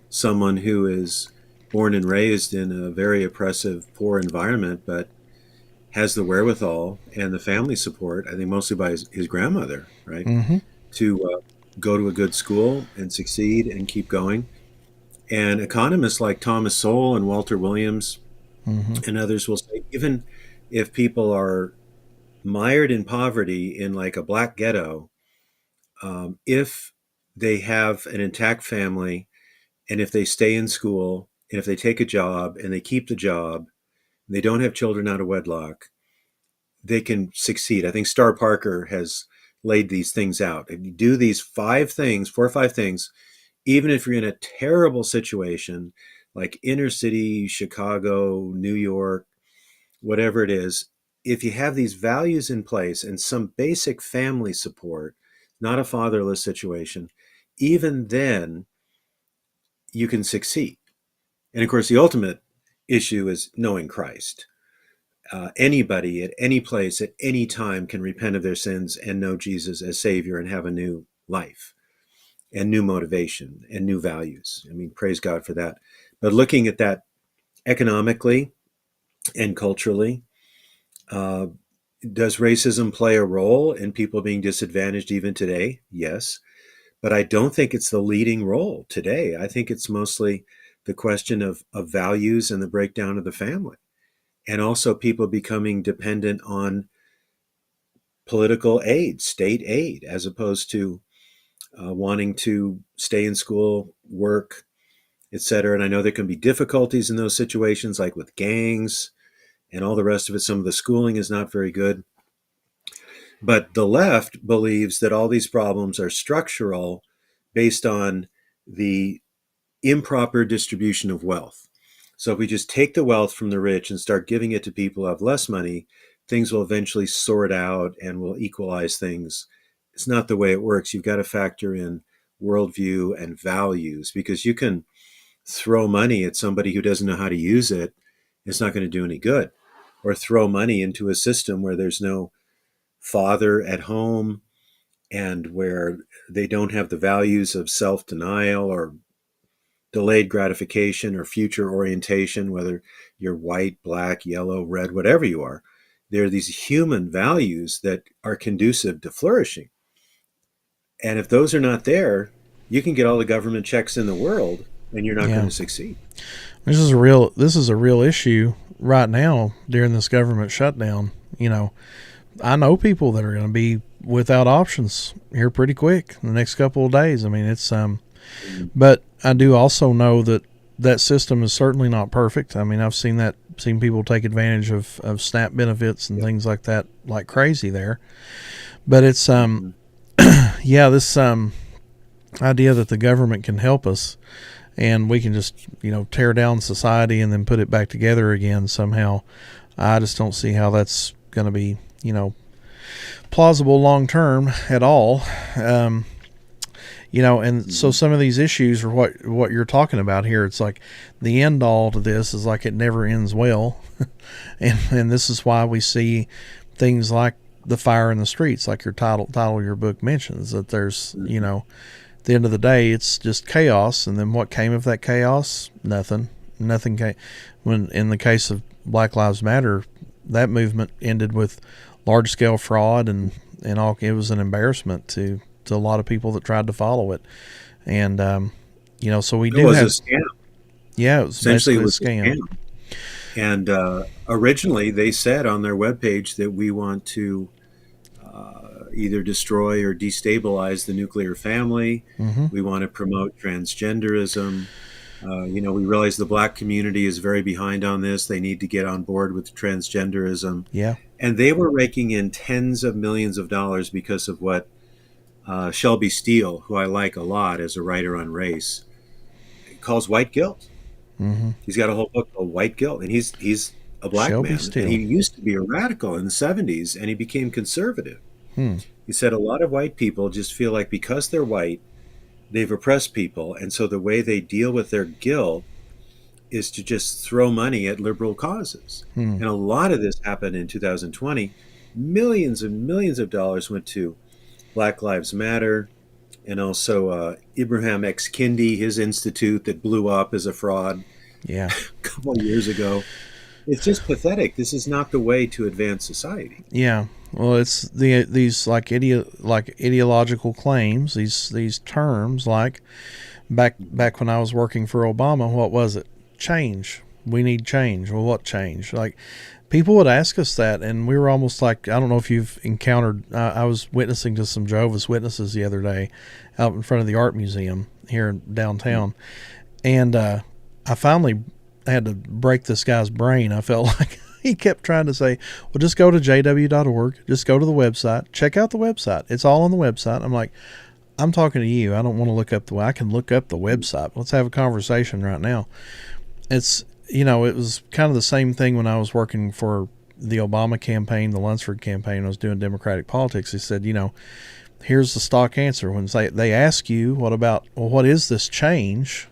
someone who is born and raised in a very oppressive, poor environment, but has the wherewithal and the family support, I think mostly by his grandmother, right, Mm-hmm. to go to a good school and succeed and keep going. And economists like Thomas Sowell and Walter Williams Mm-hmm. and others will say, even if people are mired in poverty in like a black ghetto, if they have an intact family, and if they stay in school, and if they take a job and they keep the job, and they don't have children out of wedlock, they can succeed. I think Star Parker has laid these things out. If you do these 5 things, 4 or 5 things, even if you're in a terrible situation like inner city, Chicago, New York, whatever it is, if you have these values in place and some basic family support, not a fatherless situation, even then you can succeed. And of course, the ultimate issue is knowing Christ. Anybody at any place at any time can repent of their sins and know Jesus as Savior and have a new life and new motivation and new values. I mean, praise God for that. But looking at that economically and culturally, uh, does racism play a role in people being disadvantaged even today? Yes. But I don't think it's the leading role today. I think it's mostly the question of values and the breakdown of the family. And also people becoming dependent on political aid, state aid, as opposed to wanting to stay in school, work, etc. And I know there can be difficulties in those situations, like with gangs and all the rest of it. Some of the schooling is not very good. But the left believes that all these problems are structural based on the improper distribution of wealth. So if we just take the wealth from the rich and start giving it to people who have less money, things will eventually sort out and will equalize things. It's not the way it works. You've got to factor in worldview and values, because you can throw money at somebody who doesn't know how to use it. It's not going to do any good. or throw money into a system where there's no father at home and where they don't have the values of self-denial or delayed gratification or future orientation, whether you're white, black, yellow, red, whatever you are. There are these human values that are conducive to flourishing. And if those are not there, you can get all the government checks in the world and you're not going Yeah. to succeed. This is a real issue right now during this government shutdown. I know people that are going to be without options here pretty quick in the next couple of days. I mean, it's but I do also know that that system is certainly not perfect. I mean, I've seen people take advantage of SNAP benefits and things like that like crazy there. But it's this idea that the government can help us and we can just tear down society and then put it back together again somehow. I just don't see how that's going to be plausible long term at all. And so some of these issues are what you're talking about here. It's like the end all to this is like it never ends well. and this is why we see things like the fire in the streets, like your title of your book mentions, that there's, at the end of the day, it's just chaos. And then what came of that chaos? Nothing came. When in the case of Black Lives Matter, that movement ended with large scale fraud and all. It was an embarrassment to a lot of people that tried to follow it. And, so we do have a scam. Yeah, it was Essentially, it was a scam. And originally, they said on their webpage that we want to either destroy or destabilize the nuclear family. Mm-hmm. We want to promote transgenderism. We realize the black community is very behind on this. They need to get on board with transgenderism. Yeah. And they were raking in tens of millions of dollars because of what Shelby Steele, who I like a lot as a writer on race, calls white guilt. Mm-hmm. He's got a whole book called White Guilt, and he's a black Shelby man. Steele. And he used to be a radical in the 70s, and he became conservative. He said a lot of white people just feel like because they're white, they've oppressed people, and so the way they deal with their guilt is to just throw money at liberal causes. And a lot of this happened in 2020. Millions and millions of dollars went to Black Lives Matter, and also Ibrahim X. Kendi, his institute that blew up as a fraud Yeah. a couple of years ago. It's just pathetic. This is not the way to advance society. Yeah. Well, it's these ideological claims, these terms, like back when I was working for Obama, what was it? Change. We need change. Well, what change? Like, people would ask us that, and we were almost like, I don't know if you've encountered, I was witnessing to some Jehovah's Witnesses the other day out in front of the art museum here in downtown. And I finally had to break this guy's brain. I felt like he kept trying to say, well, just go to jw.org, just go to the website, check out the website. It's all on the website. I'm like, I'm talking to you. I don't want to look up I can look up the website. Let's have a conversation right now. It's, it was kind of the same thing when I was working for the Obama campaign, the Lunsford campaign. I was doing Democratic politics. He said, here's the stock answer. When they ask you, what is this change?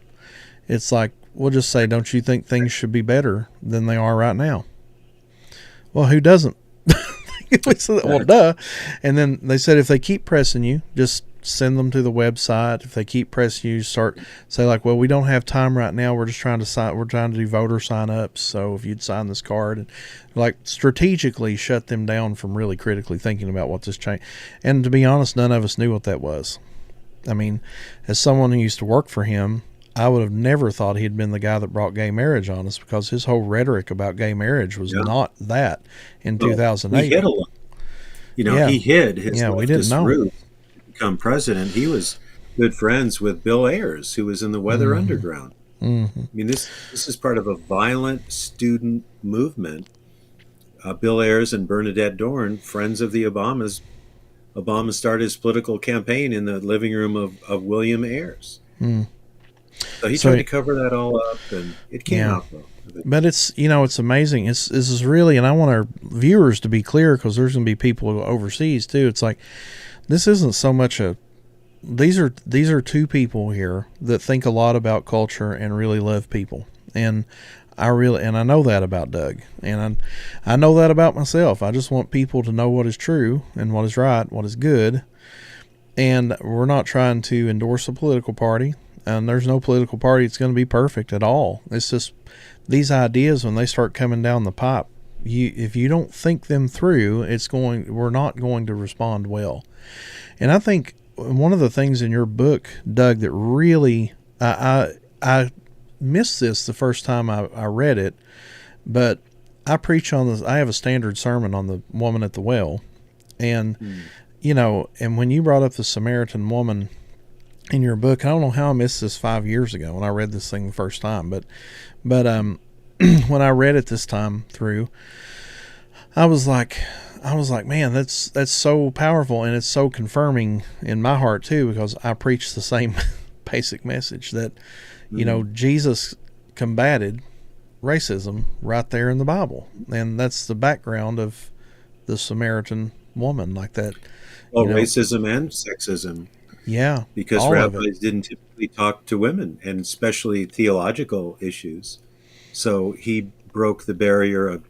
It's like, we'll just say, don't you think things should be better than they are right now? Well, who doesn't? We said, well, duh. And then they said, if they keep pressing you, just send them to the website. If they keep pressing you, say like, well, we don't have time right now. We're just trying to do voter sign ups. So if you'd sign this card, and like strategically shut them down from really critically thinking about what this change. And to be honest, none of us knew what that was. I mean, as someone who used to work for him, I would have never thought he'd been the guy that brought gay marriage on us, because his whole rhetoric about gay marriage was not that in 2008. He hid a lot. He hid his leftist roots to become president. He was good friends with Bill Ayers, who was in the Weather Underground. Mm-hmm. I mean, this is part of a violent student movement. Bill Ayers and Bernadette Dorn, friends of the Obamas. Obama started his political campaign in the living room of William Ayers. So he tried to cover that all up, and it came out though. But it's it's amazing. This is really, and I want our viewers to be clear, because there's going to be people overseas too. It's like, this isn't so much these are two people here that think a lot about culture and really love people. And And I know that about Doug, and I know that about myself. I just want people to know what is true and what is right, what is good, and we're not trying to endorse a political party. And there's no political party that's going to be perfect at all. It's just these ideas, when they start coming down the pipe, if you don't think them through, we're not going to respond well. And I think one of the things in your book, Doug, that really I missed this the first time I read it, but I preach on this. I have a standard sermon on the woman at the well, and and when you brought up the Samaritan woman in your book, I don't know how I missed this 5 years ago when I read this thing the first time, but when I read it this time through, I was like, man, that's so powerful, and it's so confirming in my heart too, because I preach the same basic message that Jesus combated racism right there in the Bible, and that's the background of the Samaritan woman, like that. Well, racism and sexism. Yeah, because rabbis didn't typically talk to women, and especially theological issues. So he broke the barrier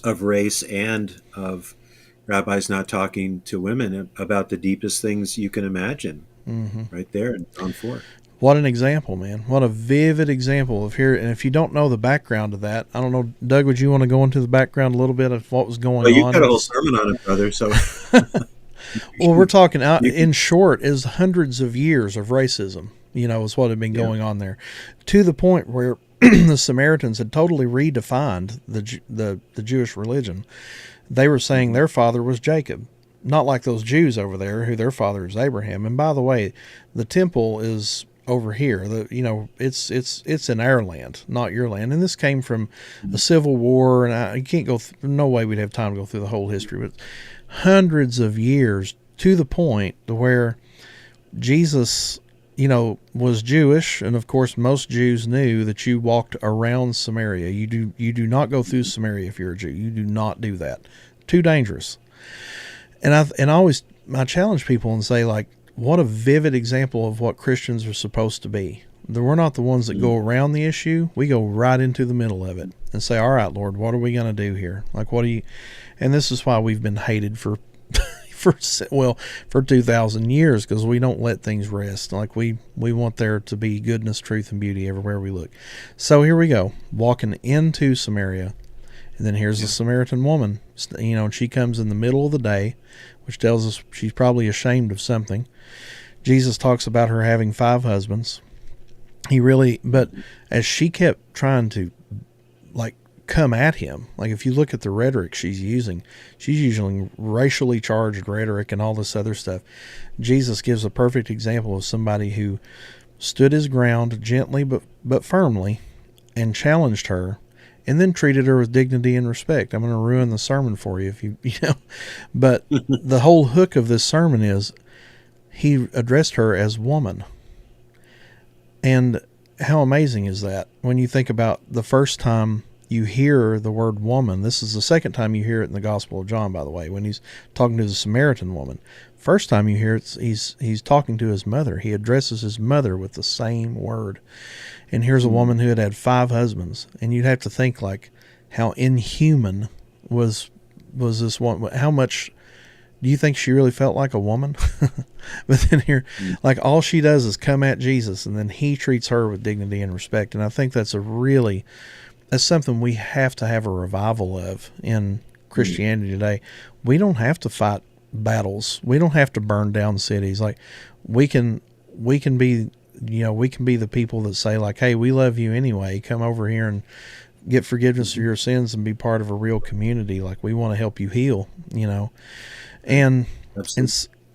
of race and of rabbis not talking to women about the deepest things you can imagine. Right there in John 4. What an example, man. What a vivid example of here. And if you don't know the background of that, I don't know, Doug, would you want to go into the background a little bit of what was going on? You've got a whole sermon on it, brother, so... Well, we're talking out in short is hundreds of years of racism, is what had been going on there, to the point where the Samaritans had totally redefined the Jewish religion. They were saying their father was Jacob, not like those Jews over there who their father is Abraham. And by the way, the temple is over here. It's in our land, not your land. And this came from a civil war, and you can't go. No way we'd have time to go through the whole history, but hundreds of years, to the point to where Jesus, was Jewish, and of course most Jews knew that you walked around Samaria. You do not go through Samaria if you're a Jew. You do not do that. Too dangerous. And I challenge people and say, like, what a vivid example of what Christians are supposed to be. We're not the ones that go around the issue. We go right into the middle of it and say, all right, Lord, what are we going to do here? Like, and this is why we've been hated for 2,000 years, because we don't let things rest. Like, we want there to be goodness, truth, and beauty everywhere we look. So here we go, walking into Samaria, and then here's the Samaritan woman, and she comes in the middle of the day, which tells us she's probably ashamed of something. Jesus talks about her having 5 husbands. But as she kept trying to, like, come at him, like, if you look at the rhetoric she's using racially charged rhetoric and all this other stuff. Jesus gives a perfect example of somebody who stood his ground gently but firmly and challenged her, and then treated her with dignity and respect. I'm going to ruin the sermon for you if you but the whole hook of this sermon is he addressed her as woman. And how amazing is that when you think about the first time you hear the word woman? This is the second time you hear it in the Gospel of John, by the way, when he's talking to the Samaritan woman. First time you hear it, he's talking to his mother. He addresses his mother with the same word. And here's a woman who had 5 husbands, and you'd have to think, like, how inhuman was this one? How much do you think she really felt like a woman? But then here, like, all she does is come at Jesus, and then he treats her with dignity and respect. And I think that's something we have to have a revival of in Christianity today. We don't have to fight battles. We don't have to burn down cities. Like, we can be, we can be the people that say, like, hey, we love you anyway. Come over here and get forgiveness of your sins and be part of a real community. Like, we want to help you heal, and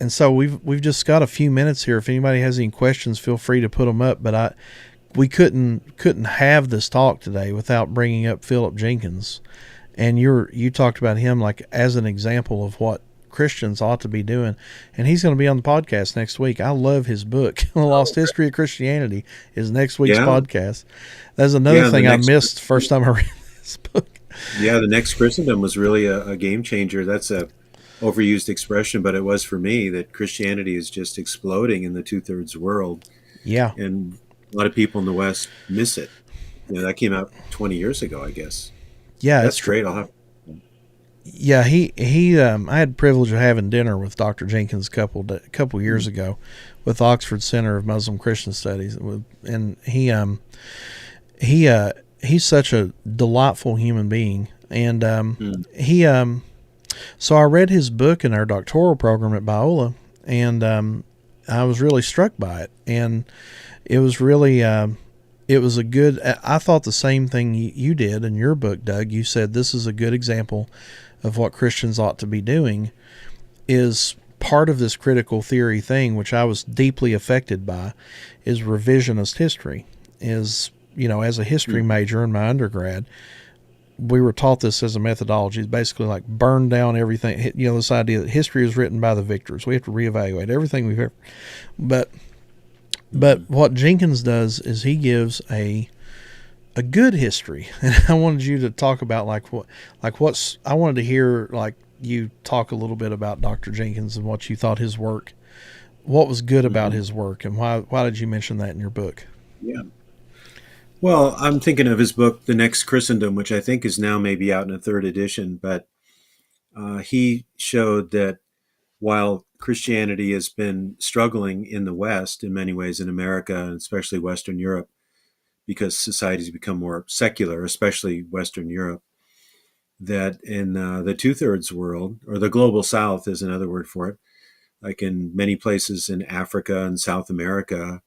so we've just got a few minutes here. If anybody has any questions, feel free to put them up. But we couldn't have this talk today without bringing up Philip Jenkins, and you talked about him, like, as an example of what Christians ought to be doing, and he's going to be on the podcast next week. I love his book. The Lost History of Christianity is next week's podcast. That's another thing I missed first time I read this book. Yeah, the next Christendom was really a game changer. That's a overused expression, but it was for me, that Christianity is just exploding in the 2/3 world. Yeah. And a lot of people in the West miss it. That came out 20 years ago, I guess. Yeah, That's great. I'll have. yeah, he I had the privilege of having dinner with Dr. Jenkins a couple years Mm, ago with Oxford Center of Muslim Christian Studies, and he he's such a delightful human being, and mm, he so I read his book in our doctoral program at Biola, and I was really struck by it, and it was really it was a good. I thought the same thing you did in your book, Doug. You said this is a good example of what Christians ought to be doing. Is part of this critical theory thing, which I was deeply affected by, is revisionist history. Is, as a history mm. major in my undergrad, we were taught this as a methodology. It's basically like burn down everything. This idea that history is written by the victors. We have to reevaluate everything we've ever. But Mhm. what Jenkins does is he gives a good history, and I wanted you to talk about I wanted to hear you talk a little bit about Dr. Jenkins and what you thought his work, what was good about Mhm. his work, and why did you mention that in your book? Yeah. Well, I'm thinking of his book, The Next Christendom, which I think is now maybe out in a third edition. But he showed that while Christianity has been struggling in the West in many ways, in America and especially Western Europe, because societies become more secular, especially Western Europe, that in the two-thirds world, or the global South is another word for it, like in many places in Africa and South America,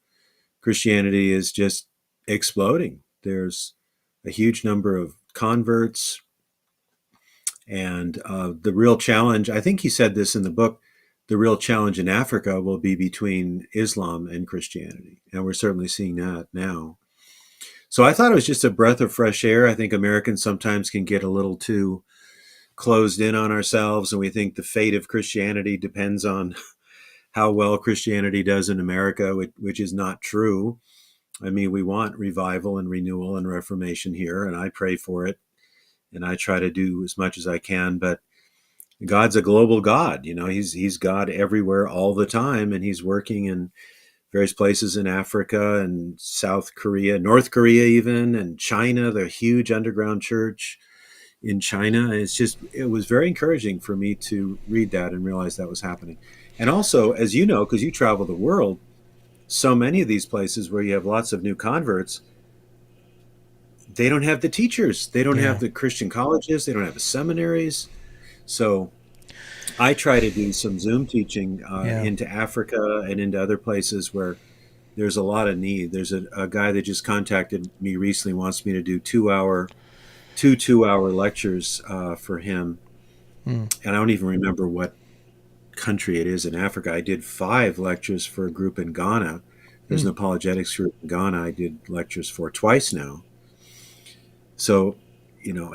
Christianity is just exploding. There's a huge number of converts, and the real challenge, I think he said this in the book, the real challenge in Africa will be between Islam and Christianity. And we're certainly seeing that now. So I thought it was just a breath of fresh air. I think Americans sometimes can get a little too closed in on ourselves, and we think the fate of Christianity depends on how well Christianity does in America, which is not true. I mean, we want revival and renewal and reformation here, and I pray for it, and I try to do as much as I can. But God's a global God. He's God everywhere all the time, and He's working in various places in Africa and South Korea, North Korea, even, and China. The huge underground church in China. And it was very encouraging for me to read that and realize that was happening. And also, as you know, because you travel the world, so many of these places where you have lots of new converts, they don't have the teachers, they don't have Yeah, the Christian colleges, they don't have the seminaries. So I try to do some Zoom teaching yeah, into Africa and into other places where there's a lot of need. There's a guy that just contacted me recently, wants me to do 2 2 hour lectures for him. mm, And I don't even remember what country it is in Africa. I did 5 lectures for a group in Ghana. There's mm, an apologetics group in Ghana I did lectures for twice now. So,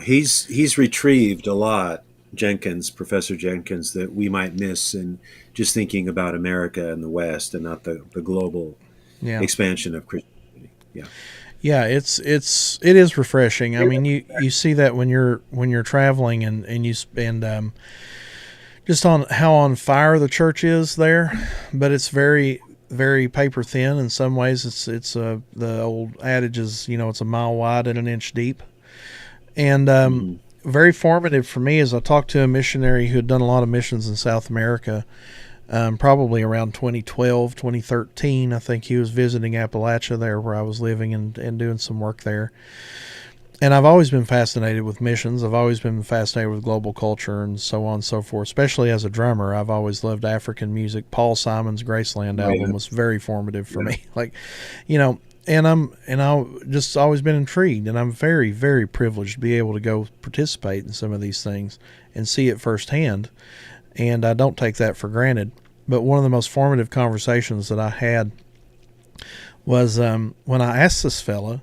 he's retrieved a lot, Jenkins, Professor Jenkins, that we might miss in just thinking about America and the West and not the global yeah, expansion of Christianity. Yeah. yeah. It is refreshing. I mean, you see that when you're traveling and you spend just on how on fire the church is there, but it's very paper thin in some ways. It's the old adage is, it's a mile wide and an inch deep, and Hmm. very formative for me as I talked to a missionary who had done a lot of missions in South America. Probably around 2012, 2013, I think he was visiting Appalachia there where I was living and doing some work there. And I've always been fascinated with missions. I've always been fascinated with global culture and so on and so forth, especially as a drummer. I've always loved African music. Paul Simon's Graceland Oh, album yeah. was very formative for Yeah. me. You know, and I've just always been intrigued, and I'm very, very privileged to be able to go participate in some of these things and see it firsthand. And I don't take that for granted. But one of the most formative conversations that I had was when I asked this fella,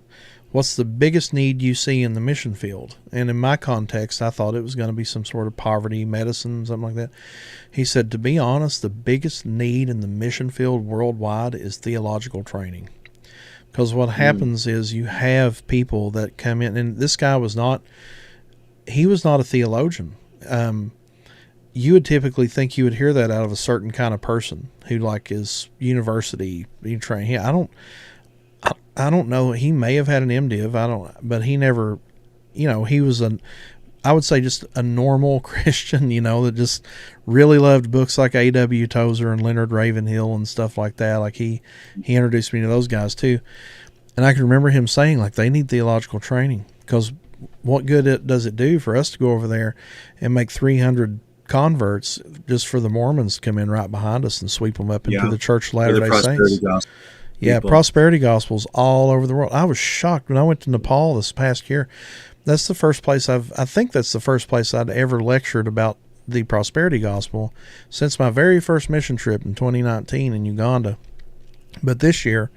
"What's the biggest need you see in the mission field?" And in my context, I thought it was going to be some sort of poverty, medicine, something like that. He said, "To be honest, the biggest need in the mission field worldwide is theological training." Because what Mm. happens is you have people that come in, and this guy was not, he was not a theologian. You would typically think you would hear that out of a certain kind of person who is university trained. Yeah, I don't know. He may have had an MDiv. I don't, but he never, he was I would say just a normal Christian, that just really loved books like A.W. Tozer and Leonard Ravenhill and stuff like that. Like he introduced me to those guys too. And I can remember him saying like they need theological training because what good does it do for us to go over there and make 300 converts just for the Mormons to come in right behind us and sweep them up into Yeah. the Church of Or the Latter-day prosperity Saints? gospel Yeah, people. prosperity gospels all over the world. I was shocked when I went to Nepal this past year. That's the first place I think that's the first place I'd ever lectured about the prosperity gospel since my very first mission trip in 2019 in Uganda. But this year,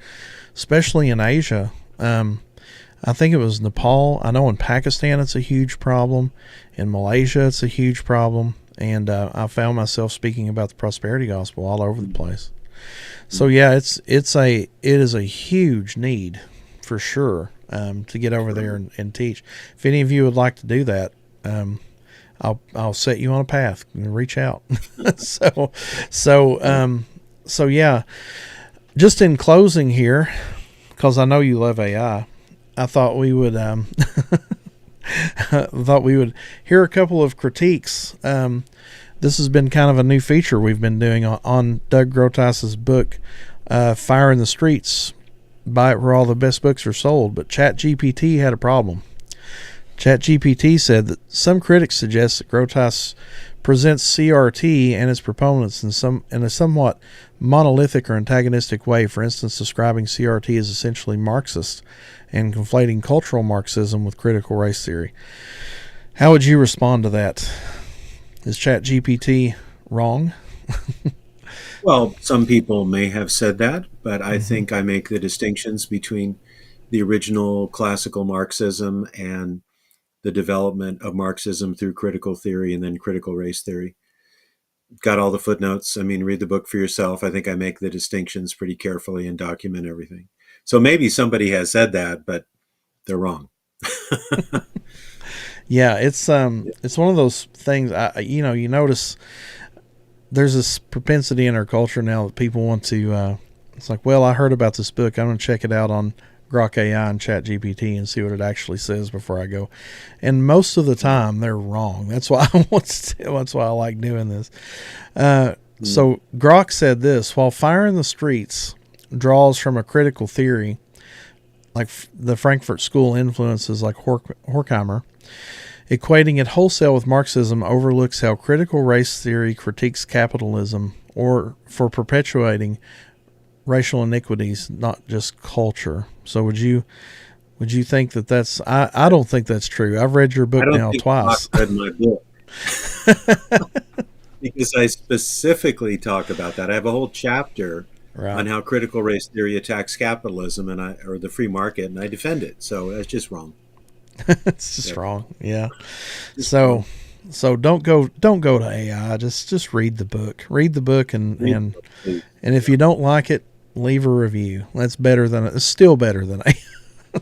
especially in Asia, I think it was Nepal. I know in Pakistan it's a huge problem. In Malaysia it's a huge problem. And I found myself speaking about the prosperity gospel all over the place. So yeah, it is a huge need for sure to get over there and teach. If any of you would like to do that, I'll set you on a path and reach out. so so yeah. Just in closing here, because I know you love I thought we would hear a couple of critiques. This has been kind of a new feature we've been doing on Doug Groothuis's book, Fire in the Streets. Buy it where all the best books are sold. But ChatGPT had a problem. ChatGPT said that some critics suggest that Groothuis presents CRT and its proponents in a somewhat monolithic or antagonistic way. For instance, describing CRT as essentially Marxist and conflating cultural Marxism with critical race theory. How would you respond to that? Is ChatGPT wrong? Well, some people may have said that, but I Mm-hmm. think I make the distinctions between the original classical Marxism and the development of Marxism through critical theory and then critical race theory. Got all the footnotes. I mean, read the book for yourself. I think I make the distinctions pretty carefully and document everything. So maybe somebody has said that, but they're wrong. Yeah, it's one of those things. You notice there's this propensity in our culture now that people want to. It's like, well, I heard about this book. I'm going to check it out on Grok AI and ChatGPT and see what it actually says before I go. And most of the time, they're wrong. That's why that's why I like doing this. So Grok said this: while Fire in the Streets draws from a critical theory, like the Frankfurt School influences like Horkheimer, equating it wholesale with Marxism overlooks how critical race theory critiques capitalism or for perpetuating racial iniquities, not just culture. So would you think that that's I don't think that's true. I've read your I book don't now think Bach twice. read my book because I specifically talk about that. I have a whole chapter Right. on how critical race theory attacks capitalism or the free market, and I defend it. So that's just wrong. It's just Yep. wrong. Yeah. Just So wrong. so don't go to AI. Just read the book. Read the book Read the book, please. and if Yeah. you don't like it, leave a review. It's still better than AI.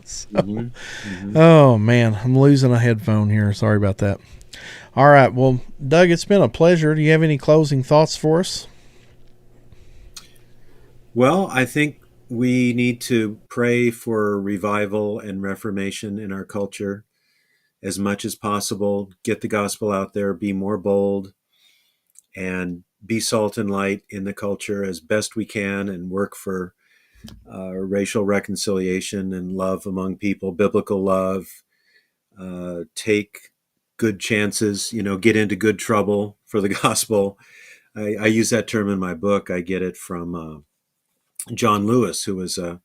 So, Hmm. Hmm. oh man, I'm losing a headphone here. Sorry about that. All right. Well, Doug, it's been a pleasure. Do you have any closing thoughts for us? Well, I think we need to pray for revival and reformation in our culture as much as possible. Get the gospel out there, be more bold, and be salt and light in the culture as best we can, and work for racial reconciliation and love among people, biblical love. Take good chances, get into good trouble for the gospel. I use that term in my book. I get it from John Lewis, who was a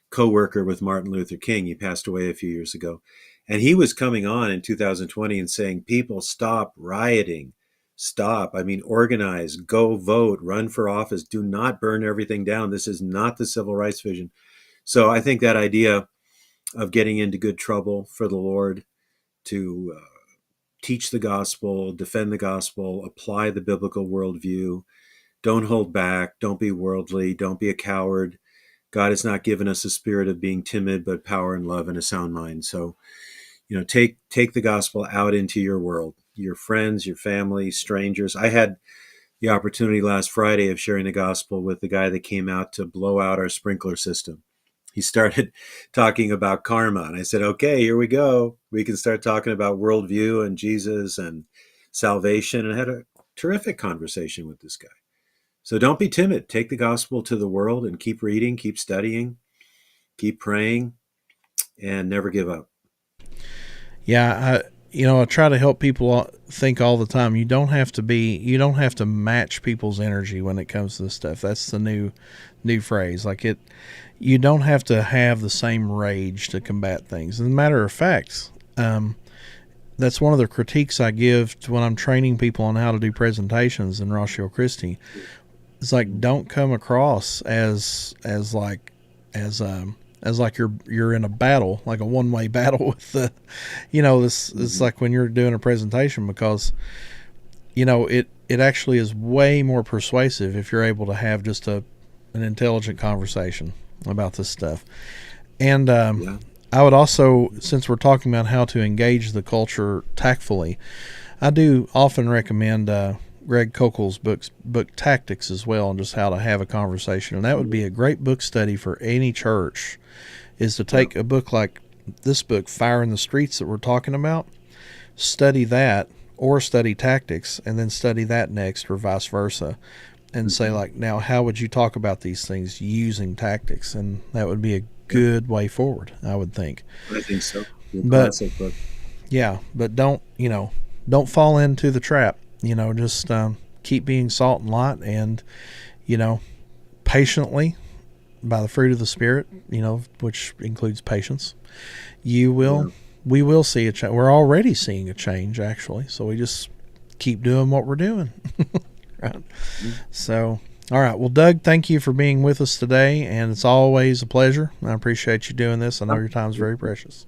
co-worker with Martin Luther King. He passed away a few years ago. And he was coming on in 2020 and saying, people, stop rioting. Stop. I mean, organize, go vote, run for office. Do not burn everything down. This is not the civil rights vision. So I think that idea of getting into good trouble for the Lord to teach the gospel, defend the gospel, apply the biblical worldview, don't hold back, don't be worldly, don't be a coward. God has not given us a spirit of being timid, but power and love and a sound mind. So, take the gospel out into your world, your friends, your family, strangers. I had the opportunity last Friday of sharing the gospel with the guy that came out to blow out our sprinkler system. he started talking about karma. And I said, okay, here we go. We can start talking about worldview and Jesus and salvation, and I had a terrific conversation with this guy. So don't be timid. Take the gospel to the world and keep reading, keep studying, keep praying, and never give up. Yeah, I try to help people think all the time. You don't have to match people's energy when it comes to this stuff. That's the new phrase. You don't have to have the same rage to combat things. As a matter of fact, that's one of the critiques I give when I'm training people on how to do presentations in Ratio Christi. It's like, don't come across as like you're in a battle, like a one-way battle with the, this. It's like when you're doing a presentation, because it actually is way more persuasive if you're able to have just an intelligent conversation about this stuff. And I would also, since we're talking about how to engage the culture tactfully, I do often recommend Greg Koukl's book Tactics as well, and just how to have a conversation. And that would be a great book study for any church, is to take a book like this book, Fire in the Streets, that we're talking about, study that, or study Tactics, and then study that next, or vice versa, and say, like, now how would you talk about these things using Tactics? And that would be a good way forward, I would think. I think so. Classic book. Yeah, but don't fall into the trap. Just keep being salt and light, and patiently, by the fruit of the Spirit, which includes patience, we will see a change. We're already seeing a change, actually. So we just keep doing what we're doing. Right. Mm-hmm. So, all right. Well, Doug, thank you for being with us today, and it's always a pleasure. I appreciate you doing this. I know your time's very precious.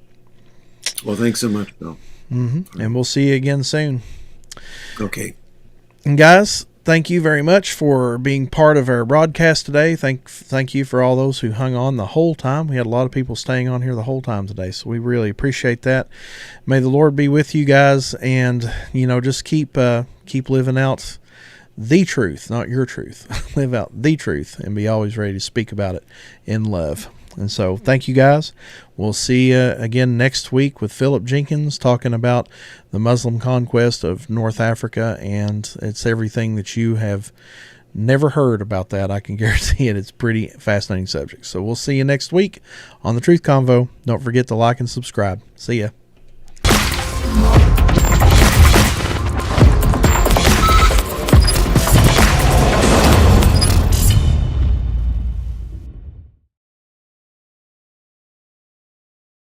Well, thanks so much, Bill. Mm-hmm. And we'll see you again soon. Okay. And guys, thank you very much for being part of our broadcast today. Thank you for all those who hung on the whole time. We had a lot of people staying on here the whole time today, so we really appreciate that. May the Lord be with you guys, and just keep living out the truth, not your truth. Live out the truth, and be always ready to speak about it in love. And so thank you guys. We'll see you again next week with Philip Jenkins, talking about the Muslim conquest of North Africa. And it's everything that you have never heard about that. I can guarantee it. It's a pretty fascinating subject. So we'll see you next week on The Truth Convo. Don't forget to like and subscribe. See ya.